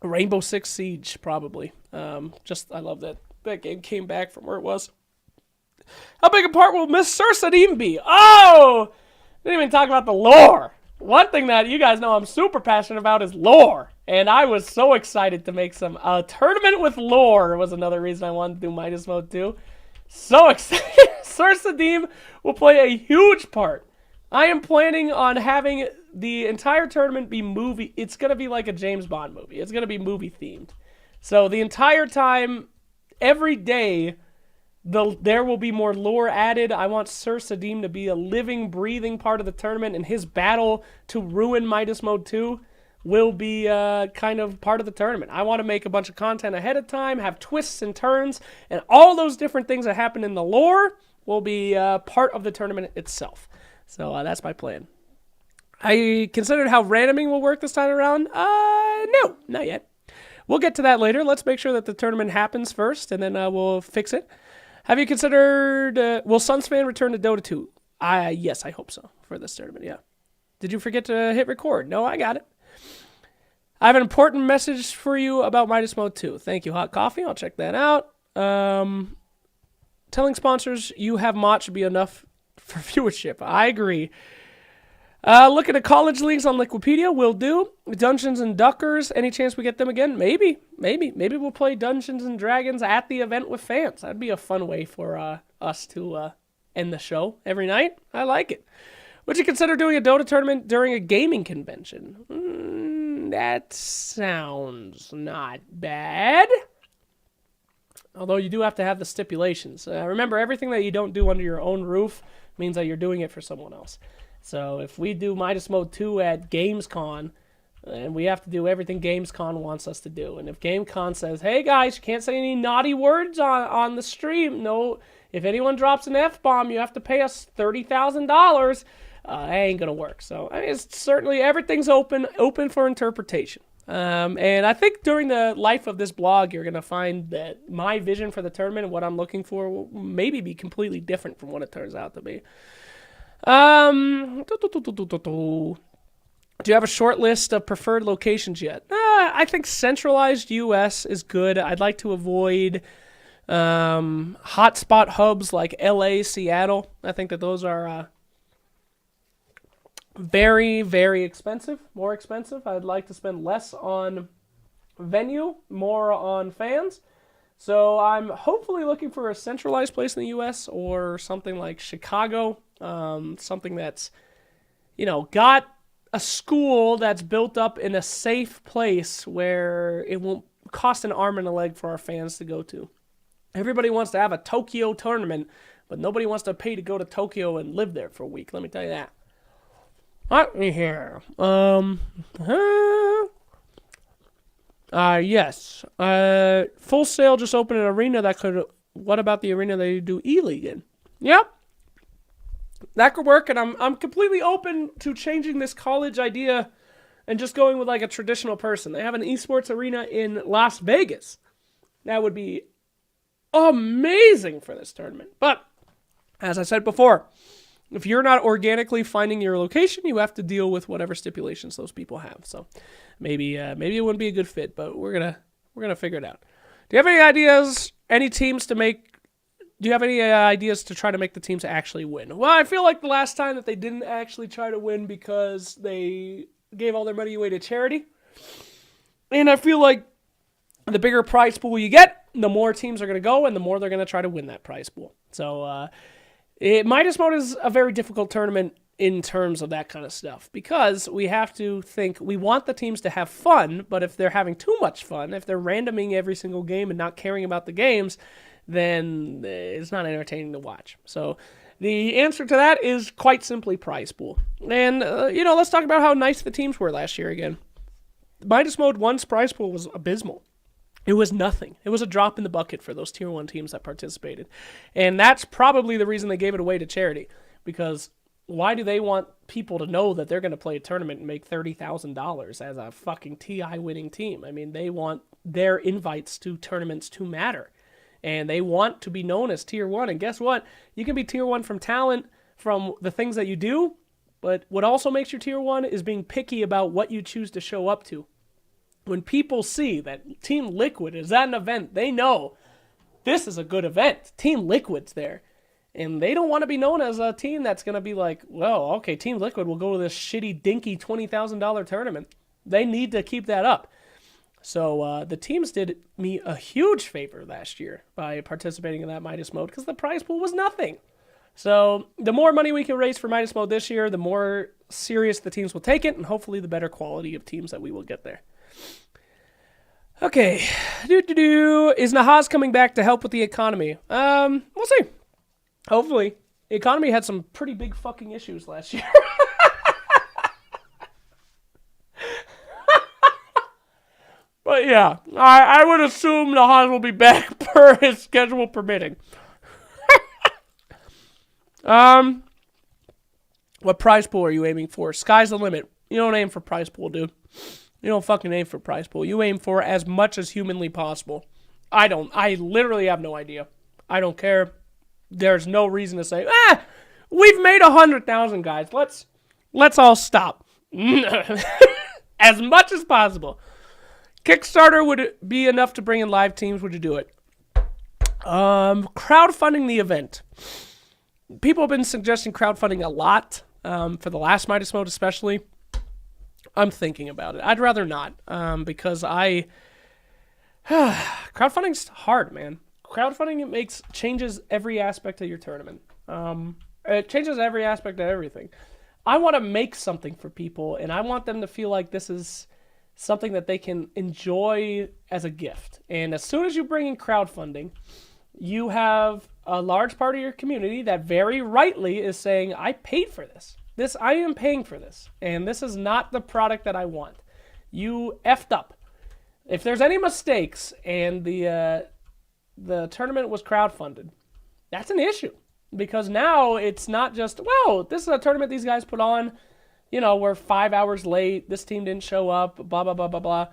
Rainbow Six Siege, probably. I love that. That game came back from where it was. How big a part will Miss Sursadine be? Oh! Didn't even talk about the lore. One thing that you guys know I'm super passionate about is lore. And I was so excited to make a tournament with lore was another reason I wanted to do Midas Mode 2. So excited. Sursadine will play a huge part. I am planning on having the entire tournament be movie. It's going to be like a James Bond movie. It's going to be movie themed. So the entire time, every day, there will be more lore added. I want Sir Sadim to be a living, breathing part of the tournament, and his battle to ruin Midas Mode 2 will be kind of part of the tournament. I want to make a bunch of content ahead of time, have twists and turns, and all those different things that happen in the lore will be part of the tournament itself. So that's my plan. I considered how randoming will work this time around. No, not yet. We'll get to that later. Let's make sure that the tournament happens first, and then we'll fix it. Have you considered, will Sunsfan return to Dota 2? Yes, I hope so for this tournament, yeah. Did you forget to hit record? No, I got it. I have an important message for you about Midas Mode 2. Thank you, Hot Coffee. I'll check that out. Telling sponsors you have Mott should be enough for viewership. I agree. Looking at college leagues on Liquipedia, will do. Dungeons and Duckers, any chance we get them again? Maybe. Maybe we'll play Dungeons and Dragons at the event with fans. That'd be a fun way for us to end the show every night. I like it. Would you consider doing a Dota tournament during a gaming convention? That sounds not bad. Although you do have to have the stipulations. Remember, everything that you don't do under your own roof means that you're doing it for someone else. So if we do Midas Mode 2 at Gamescom, and we have to do everything Gamescom wants us to do. And if Gamescom says, hey guys, you can't say any naughty words on the stream. No, if anyone drops an F-bomb, you have to pay us $30,000. That ain't going to work. So I mean, it's certainly everything's open for interpretation. And I think during the life of this blog, you're going to find that my vision for the tournament and what I'm looking for will maybe be completely different from what it turns out to be. Do you have a short list of preferred locations yet? I think centralized U.S. is good. I'd like to avoid hotspot hubs like L.A., Seattle. I think that those are very, very expensive. More expensive. I'd like to spend less on venue, more on fans. So I'm hopefully looking for a centralized place in the U.S. or something like Chicago. Something that's, got a school that's built up in a safe place where it won't cost an arm and a leg for our fans to go to. Everybody wants to have a Tokyo tournament, but nobody wants to pay to go to Tokyo and live there for a week. Let me tell you that. Let me hear. Yes. Full Sail just opened an arena that could. What about the arena they do E-League in? Yep. That could work, and I'm completely open to changing this college idea and just going with like a traditional person. They have an esports arena in Las Vegas. That would be amazing for this tournament. But, as I said before, if you're not organically finding your location, you have to deal with whatever stipulations those people have. So maybe it wouldn't be a good fit, but we're gonna figure it out. Do you have any ideas, any teams to make? Do you have any ideas to try to make the teams actually win? Well, I feel like the last time that they didn't actually try to win because they gave all their money away to charity. And I feel like the bigger prize pool you get, the more teams are going to go and the more they're going to try to win that prize pool. So Midas Mode is a very difficult tournament in terms of that kind of stuff, because we have to think, we want the teams to have fun, but if they're having too much fun, if they're randoming every single game and not caring about the games, then it's not entertaining to watch. So the answer to that is quite simply prize pool. And, let's talk about how nice the teams were last year again. Midas Mode 1's prize pool was abysmal. It was nothing. It was a drop in the bucket for those Tier 1 teams that participated. And that's probably the reason they gave it away to charity, because why do they want people to know that they're going to play a tournament and make $30,000 as a fucking TI winning team? I mean, they want their invites to tournaments to matter. And they want to be known as Tier 1. And guess what? You can be Tier 1 from talent, from the things that you do, but what also makes you Tier 1 is being picky about what you choose to show up to. When people see that Team Liquid is at an event, they know this is a good event. Team Liquid's there. And they don't want to be known as a team that's going to be like, well, okay, Team Liquid will go to this shitty, dinky $20,000 tournament. They need to keep that up. So the teams did me a huge favor last year by participating in that Midas Mode, because the prize pool was nothing. So the more money we can raise for Midas Mode this year, the more serious the teams will take it, and hopefully the better quality of teams that we will get there. Okay. Is Nahaz coming back to help with the economy? We'll see. Hopefully. The economy had some pretty big fucking issues last year. But yeah, I would assume Nahaz will be back per his schedule permitting. What prize pool are you aiming for? Sky's the limit. You don't aim for prize pool, dude. You don't fucking aim for prize pool. You aim for as much as humanly possible. I don't. I literally have no idea. I don't care. There's no reason to say, we've made 100,000, guys. Let's all stop. As much as possible. Kickstarter would be enough to bring in live teams. Would you do it? Crowdfunding the event. People have been suggesting crowdfunding a lot, for the last Midas Mode especially. I'm thinking about it. I'd rather not, because crowdfunding's hard, man. Crowdfunding changes every aspect of your tournament. It changes every aspect of everything. I want to make something for people, and I want them to feel like this is something that they can enjoy as a gift. And as soon as you bring in crowdfunding, you have a large part of your community that very rightly is saying, I paid for this. I am paying for this. And this is not the product that I want. You effed up. If there's any mistakes and the tournament was crowdfunded, that's an issue. Because now it's not just, well, this is a tournament these guys put on. We're 5 hours late. This team didn't show up, blah, blah, blah, blah, blah.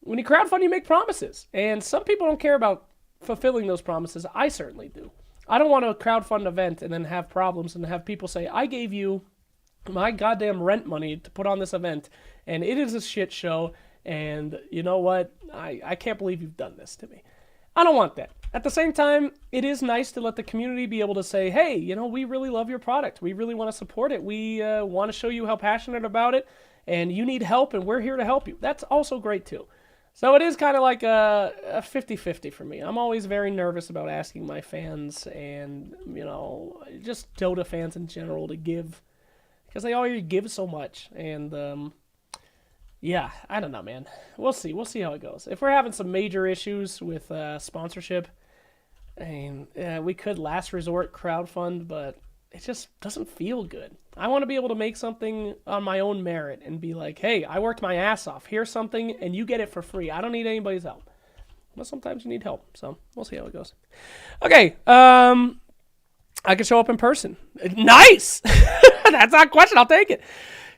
When you crowdfund, you make promises. And some people don't care about fulfilling those promises. I certainly do. I don't want to crowdfund an event and then have problems and have people say, I gave you my goddamn rent money to put on this event, and it is a shit show, and you know what? I can't believe you've done this to me. I don't want that. At the same time, it is nice to let the community be able to say, hey, we really love your product. We really want to support it. We want to show you how passionate about it, and you need help, and we're here to help you. That's also great, too. So it is kind of like a 50-50 for me. I'm always very nervous about asking my fans and, just Dota fans in general to give, because they already give so much. And, yeah, I don't know, man. We'll see. We'll see how it goes. If we're having some major issues with sponsorship, we could last resort crowdfund, but it just doesn't feel good. I want to be able to make something on my own merit and be like, hey, I worked my ass off. Here's something, and you get it for free. I don't need anybody's help. But sometimes you need help, so we'll see how it goes. Okay, I can show up in person. Nice! That's not a question. I'll take it.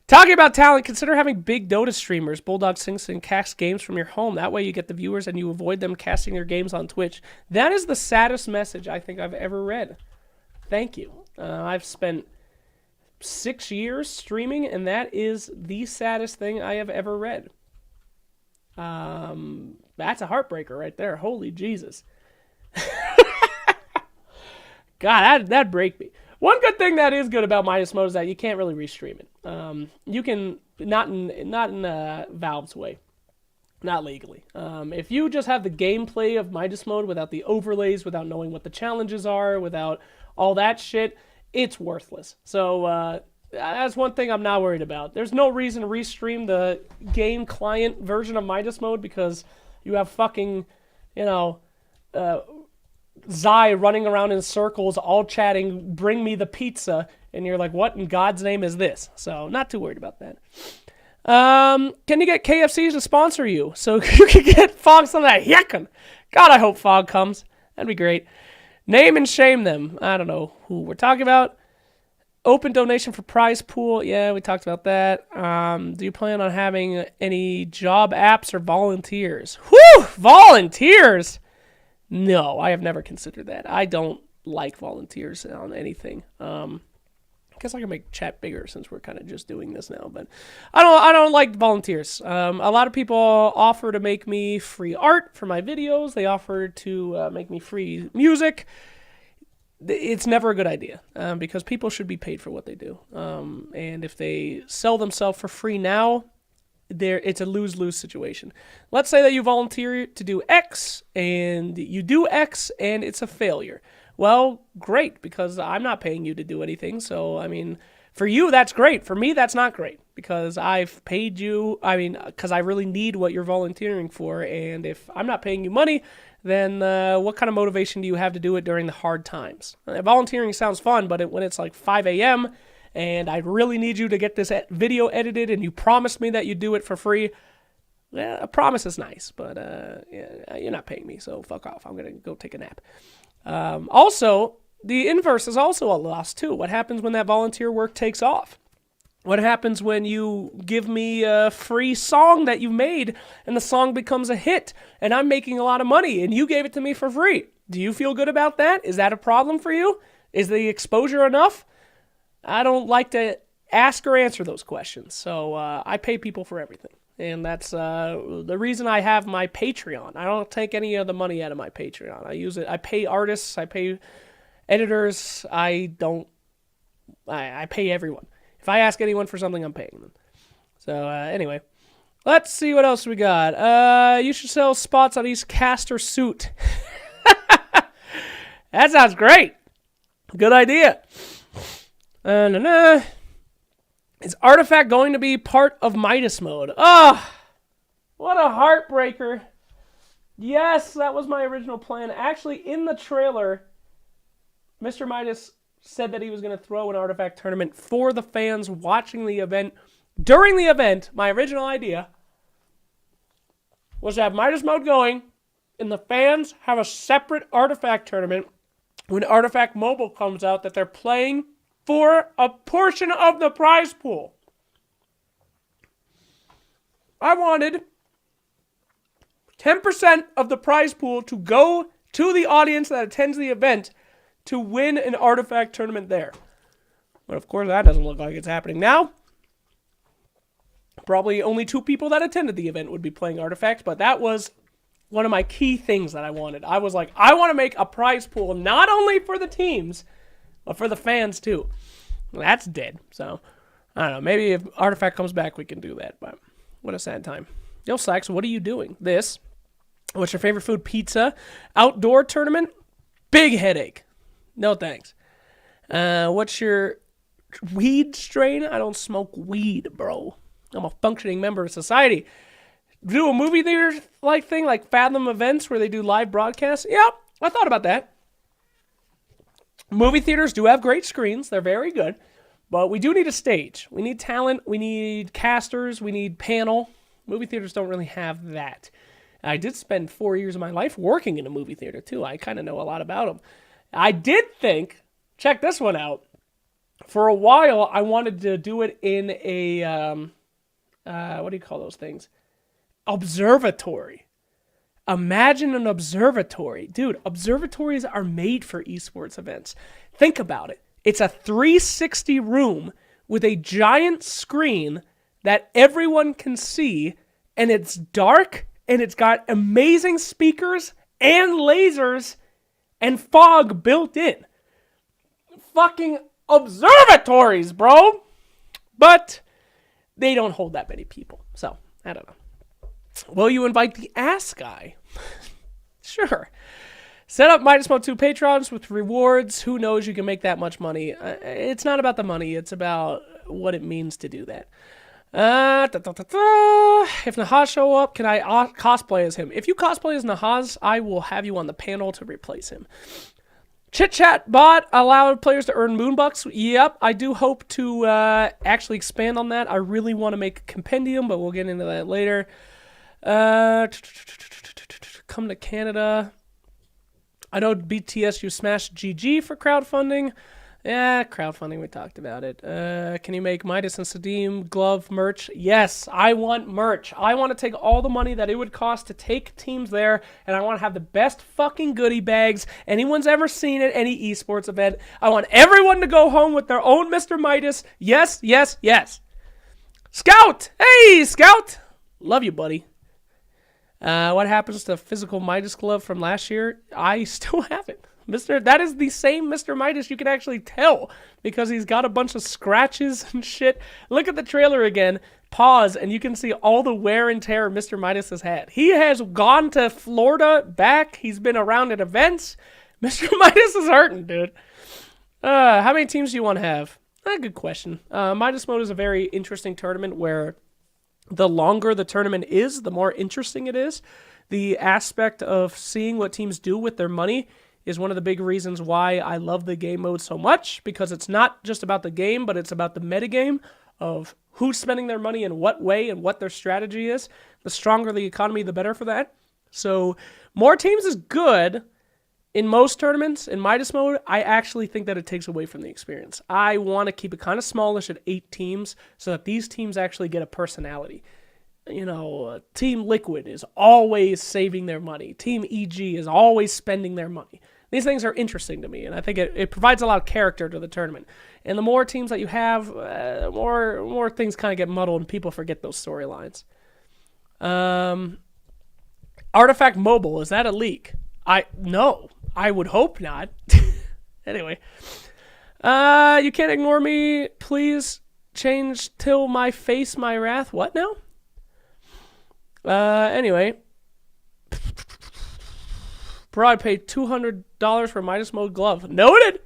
Talking about talent, consider having big Dota streamers. Bulldog Sings and cast games from your home. That way you get the viewers and you avoid them casting their games on Twitch. That is the saddest message I think I've ever read. Thank you. I've spent 6 years streaming, and that is the saddest thing I have ever read. That's a heartbreaker right there. Holy Jesus. God, that'd break me. One good thing that is good about Midas Mode is that you can't really restream it. You can, not in Valve's way. Not legally. If you just have the gameplay of Midas Mode without the overlays, without knowing what the challenges are, without all that shit, it's worthless. So That's one thing I'm not worried about. There's no reason to restream the game client version of Midas mode because you have fucking, Zai running around in circles, all chatting, bring me the pizza, and you're like, what in God's name is this? So, not too worried about that. Can you get KFC to sponsor you so you can get Fog some of that yuckin'? God, I hope Fog comes. That'd be great. Name and shame them. I don't know who we're talking about. Open donation for prize pool. Yeah, we talked about that. Do you plan on having any job apps or volunteers? Whew! Volunteers! No, I have never considered that. I don't like volunteers on anything. I guess I can make chat bigger since we're kind of just doing this now, but I don't like volunteers. A lot of people offer to make me free art for my videos. They offer to make me free music. It's never a good idea because people should be paid for what they do. And if they sell themselves for free now, it's a lose-lose situation. Let's say that you volunteer to do X and you do X and it's a failure. Well, great, because I'm not paying you to do anything. So, I mean, for you, that's great. For me, that's not great because I've paid you, because I really need what you're volunteering for. And if I'm not paying you money, then what kind of motivation do you have to do it during the hard times? Volunteering sounds fun, but when it's like 5 a.m., and I really need you to get this video edited, and you promised me that you'd do it for free, a promise is nice, but you're not paying me, so fuck off. I'm going to go take a nap. Also, the inverse is also a loss, too. What happens when that volunteer work takes off? What happens when you give me a free song that you made, and the song becomes a hit, and I'm making a lot of money, and you gave it to me for free? Do you feel good about that? Is that a problem for you? Is the exposure enough? I don't like to ask or answer those questions, so I pay people for everything. And that's the reason I have my Patreon. I don't take any of the money out of my Patreon. I use it. I pay artists. I pay editors. I pay everyone. If I ask anyone for something, I'm paying them. So anyway, let's see what else we got. You should sell spots on East Castor suit. That sounds great. Good idea. Is Artifact going to be part of Midas mode? Oh, what a heartbreaker. Yes, that was my original plan. Actually, in the trailer, Mr. Midas said that he was going to throw an Artifact tournament for the fans watching the event. During the event, my original idea was to have Midas mode going, and the fans have a separate Artifact tournament when Artifact Mobile comes out that they're playing for a portion of the prize pool. I wanted 10% of the prize pool to go to the audience that attends the event to win an Artifact tournament there. But of course, that doesn't look like it's happening now. Probably only 2 people that attended the event would be playing Artifact, but that was one of my key things that I wanted. I was like, I want to make a prize pool not only for the teams, but for the fans too. Well, that's dead. So, I don't know. Maybe if Artifact comes back, we can do that. But what a sad time. Yo, Sykes, what are you doing? This. What's your favorite food? Pizza. Outdoor tournament? Big headache. No thanks. What's your weed strain? I don't smoke weed, bro. I'm a functioning member of society. Do a movie theater like thing, like Fathom Events, where they do live broadcasts? Yep, I thought about that. Movie theaters do have great screens. They're very good. But we do need a stage. We need talent. We need casters. We need panel. Movie theaters don't really have that. I did spend 4 years of my life working in a movie theater, too. I kind of know a lot about them. I did think, check this one out. For a while, I wanted to do it in a, what do you call those things? Observatory. Imagine an observatory. Dude, observatories are made for esports events. Think about it. It's a 360 room with a giant screen that everyone can see, and it's dark, and it's got amazing speakers and lasers and fog built in. Fucking observatories, bro! But they don't hold that many people, so I don't know. Will you invite the ass guy? Sure. Set up Midas Mode 2 patrons with rewards. Who knows you can make that much money? It's not about the money. It's about what it means to do that. If Nahaz show up, can I cosplay as him? If you cosplay as Nahaz, I will have you on the panel to replace him. Chit Chat bot allowed players to earn moonbucks. Yep, I do hope to actually expand on that. I really want to make a compendium, but we'll get into that later. Come to Canada. I know BTS use Smash GG for crowdfunding. Yeah, crowdfunding, we talked about it. Can you make Midas and Sadim glove merch? Yes, I want merch. I want to take all the money that it would cost to take teams there, and I want to have the best fucking goodie bags anyone's ever seen at any esports event. I want everyone to go home with their own Mr. Midas. Yes, yes, yes. Scout! Hey, Scout! Love you, buddy. What happens to physical Midas glove from last year? I still have it. That is the same Mr. Midas. You can actually tell because he's got a bunch of scratches and shit. Look at the trailer again. Pause, and you can see all the wear and tear Mr. Midas has had. He has gone to Florida, back. He's been around at events. Mr. Midas is hurting, dude. How many teams do you want to have? Good question. Midas Mode is a very interesting tournament where the longer the tournament is, the more interesting it is. The aspect of seeing what teams do with their money is one of the big reasons why I love the game mode so much, because it's not just about the game, but it's about the metagame of who's spending their money in what way and what their strategy is. The stronger the economy, the better for that. So more teams is good in most tournaments. In Midas mode, I actually think that it takes away from the experience. I want to keep it kind of smallish at 8 teams so that these teams actually get a personality. You know, Team Liquid is always saving their money. Team EG is always spending their money. These things are interesting to me, and I think it provides a lot of character to the tournament. And the more teams that you have, more things kind of get muddled, and people forget those storylines. Artifact Mobile, is that a leak? No, I would hope not. Anyway. You can't ignore me. Please change till my face, my wrath. What now? Anyway. Bro, I paid $200 for Midas Mode glove. Noted!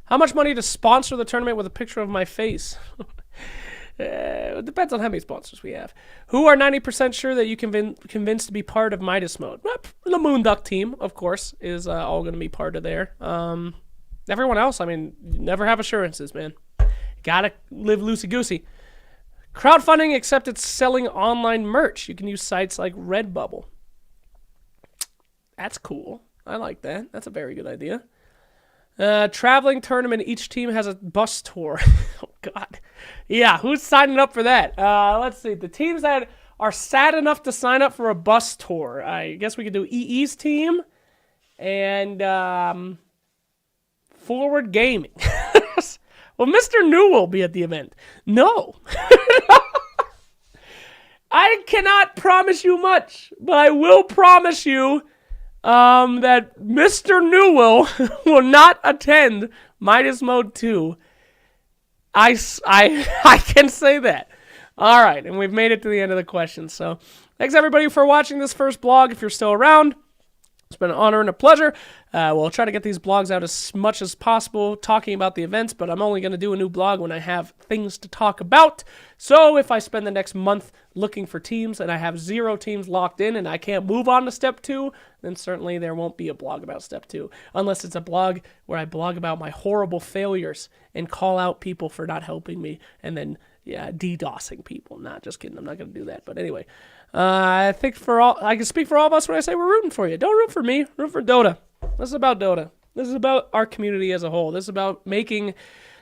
How much money to sponsor the tournament with a picture of my face? It depends on how many sponsors we have. Who are 90% sure that you can convince to be part of Midas Mode? Well, the Moonduck team, of course, is all going to be part of there. Everyone else, I mean, never have assurances, man. Gotta live loosey-goosey. Crowdfunding, except it's selling online merch. You can use sites like Redbubble. That's cool. I like that. That's a very good idea. Traveling tournament. Each team has a bus tour. Oh, God. Yeah, who's signing up for that? Let's see. The teams that are sad enough to sign up for a bus tour. I guess we could do EE's team and Forward Gaming. Well, Mr. New will be at the event. No. I cannot promise you much, but I will promise you that Mr. Newell will not attend Midas Mode 2. I can say that. All right, and we've made it to the end of the questions. So thanks, everybody, for watching this first blog. If you're still around, it's been an honor and a pleasure. We'll try to get these blogs out as much as possible talking about the events, but I'm only going to do a new blog when I have things to talk about. So if I spend the next month looking for teams and I have 0 teams locked in and I can't move on to Step 2, then certainly there won't be a blog about Step 2. Unless it's a blog where I blog about my horrible failures and call out people for not helping me and then, yeah, DDoSing people. Not just kidding. I'm not going to do that. But anyway, I think I can speak for all of us when I say we're rooting for you. Don't root for me. Root for Dota. This is about Dota. This is about our community as a whole. This is about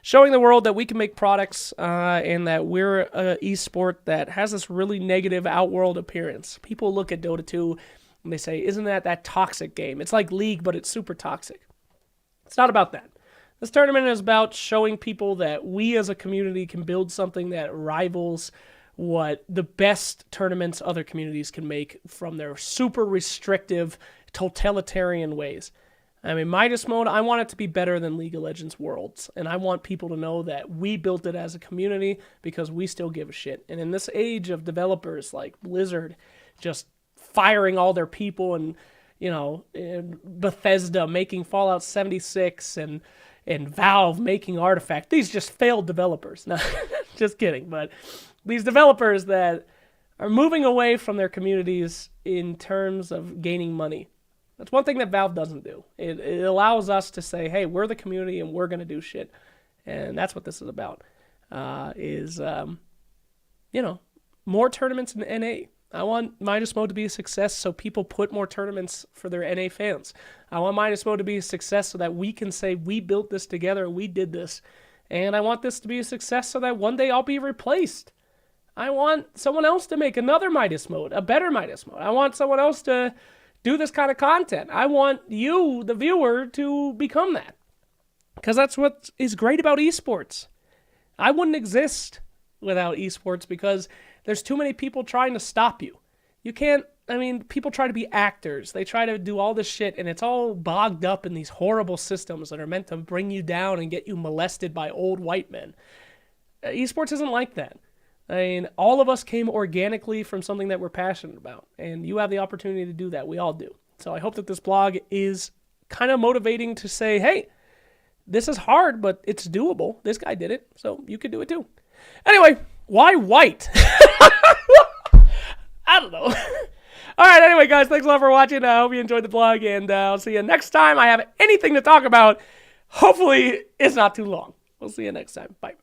showing the world that we can make products and that we're an esport that has this really negative outworld appearance. People look at Dota 2 and they say, isn't that toxic game? It's like League, but it's super toxic. It's not about that. This tournament is about showing people that we as a community can build something that rivals what the best tournaments other communities can make from their super restrictive, totalitarian ways. I mean, Midas Mode, I want it to be better than League of Legends Worlds, and I want people to know that we built it as a community because we still give a shit. And in this age of developers like Blizzard just firing all their people and, you know, Bethesda making Fallout 76 and Valve making Artifact, these just failed developers. Now, Just kidding. But these developers that are moving away from their communities in terms of gaining money. That's one thing that Valve doesn't do. It allows us to say, hey, we're the community and we're going to do shit. And that's what this is about, more tournaments in NA. I want Midas Mode to be a success so people put more tournaments for their NA fans. I want Midas Mode to be a success so that we can say we built this together, we did this. And I want this to be a success so that one day I'll be replaced. I want someone else to make another Midas Mode, a better Midas Mode. I want someone else to do this kind of content. I want you, the viewer, to become that. Because that's what is great about esports. I wouldn't exist without esports because there's too many people trying to stop you. You can't, people try to be actors. They try to do all this shit, and it's all bogged up in these horrible systems that are meant to bring you down and get you molested by old white men. Esports isn't like that. All of us came organically from something that we're passionate about, and you have the opportunity to do that. We all do. So I hope that this blog is kind of motivating to say, hey, this is hard, but it's doable. This guy did it, so you could do it too. Anyway, why white? I don't know. All right, anyway, guys, thanks a lot for watching. I hope you enjoyed the blog, and I'll see you next time I have anything to talk about. Hopefully, it's not too long. We'll see you next time. Bye.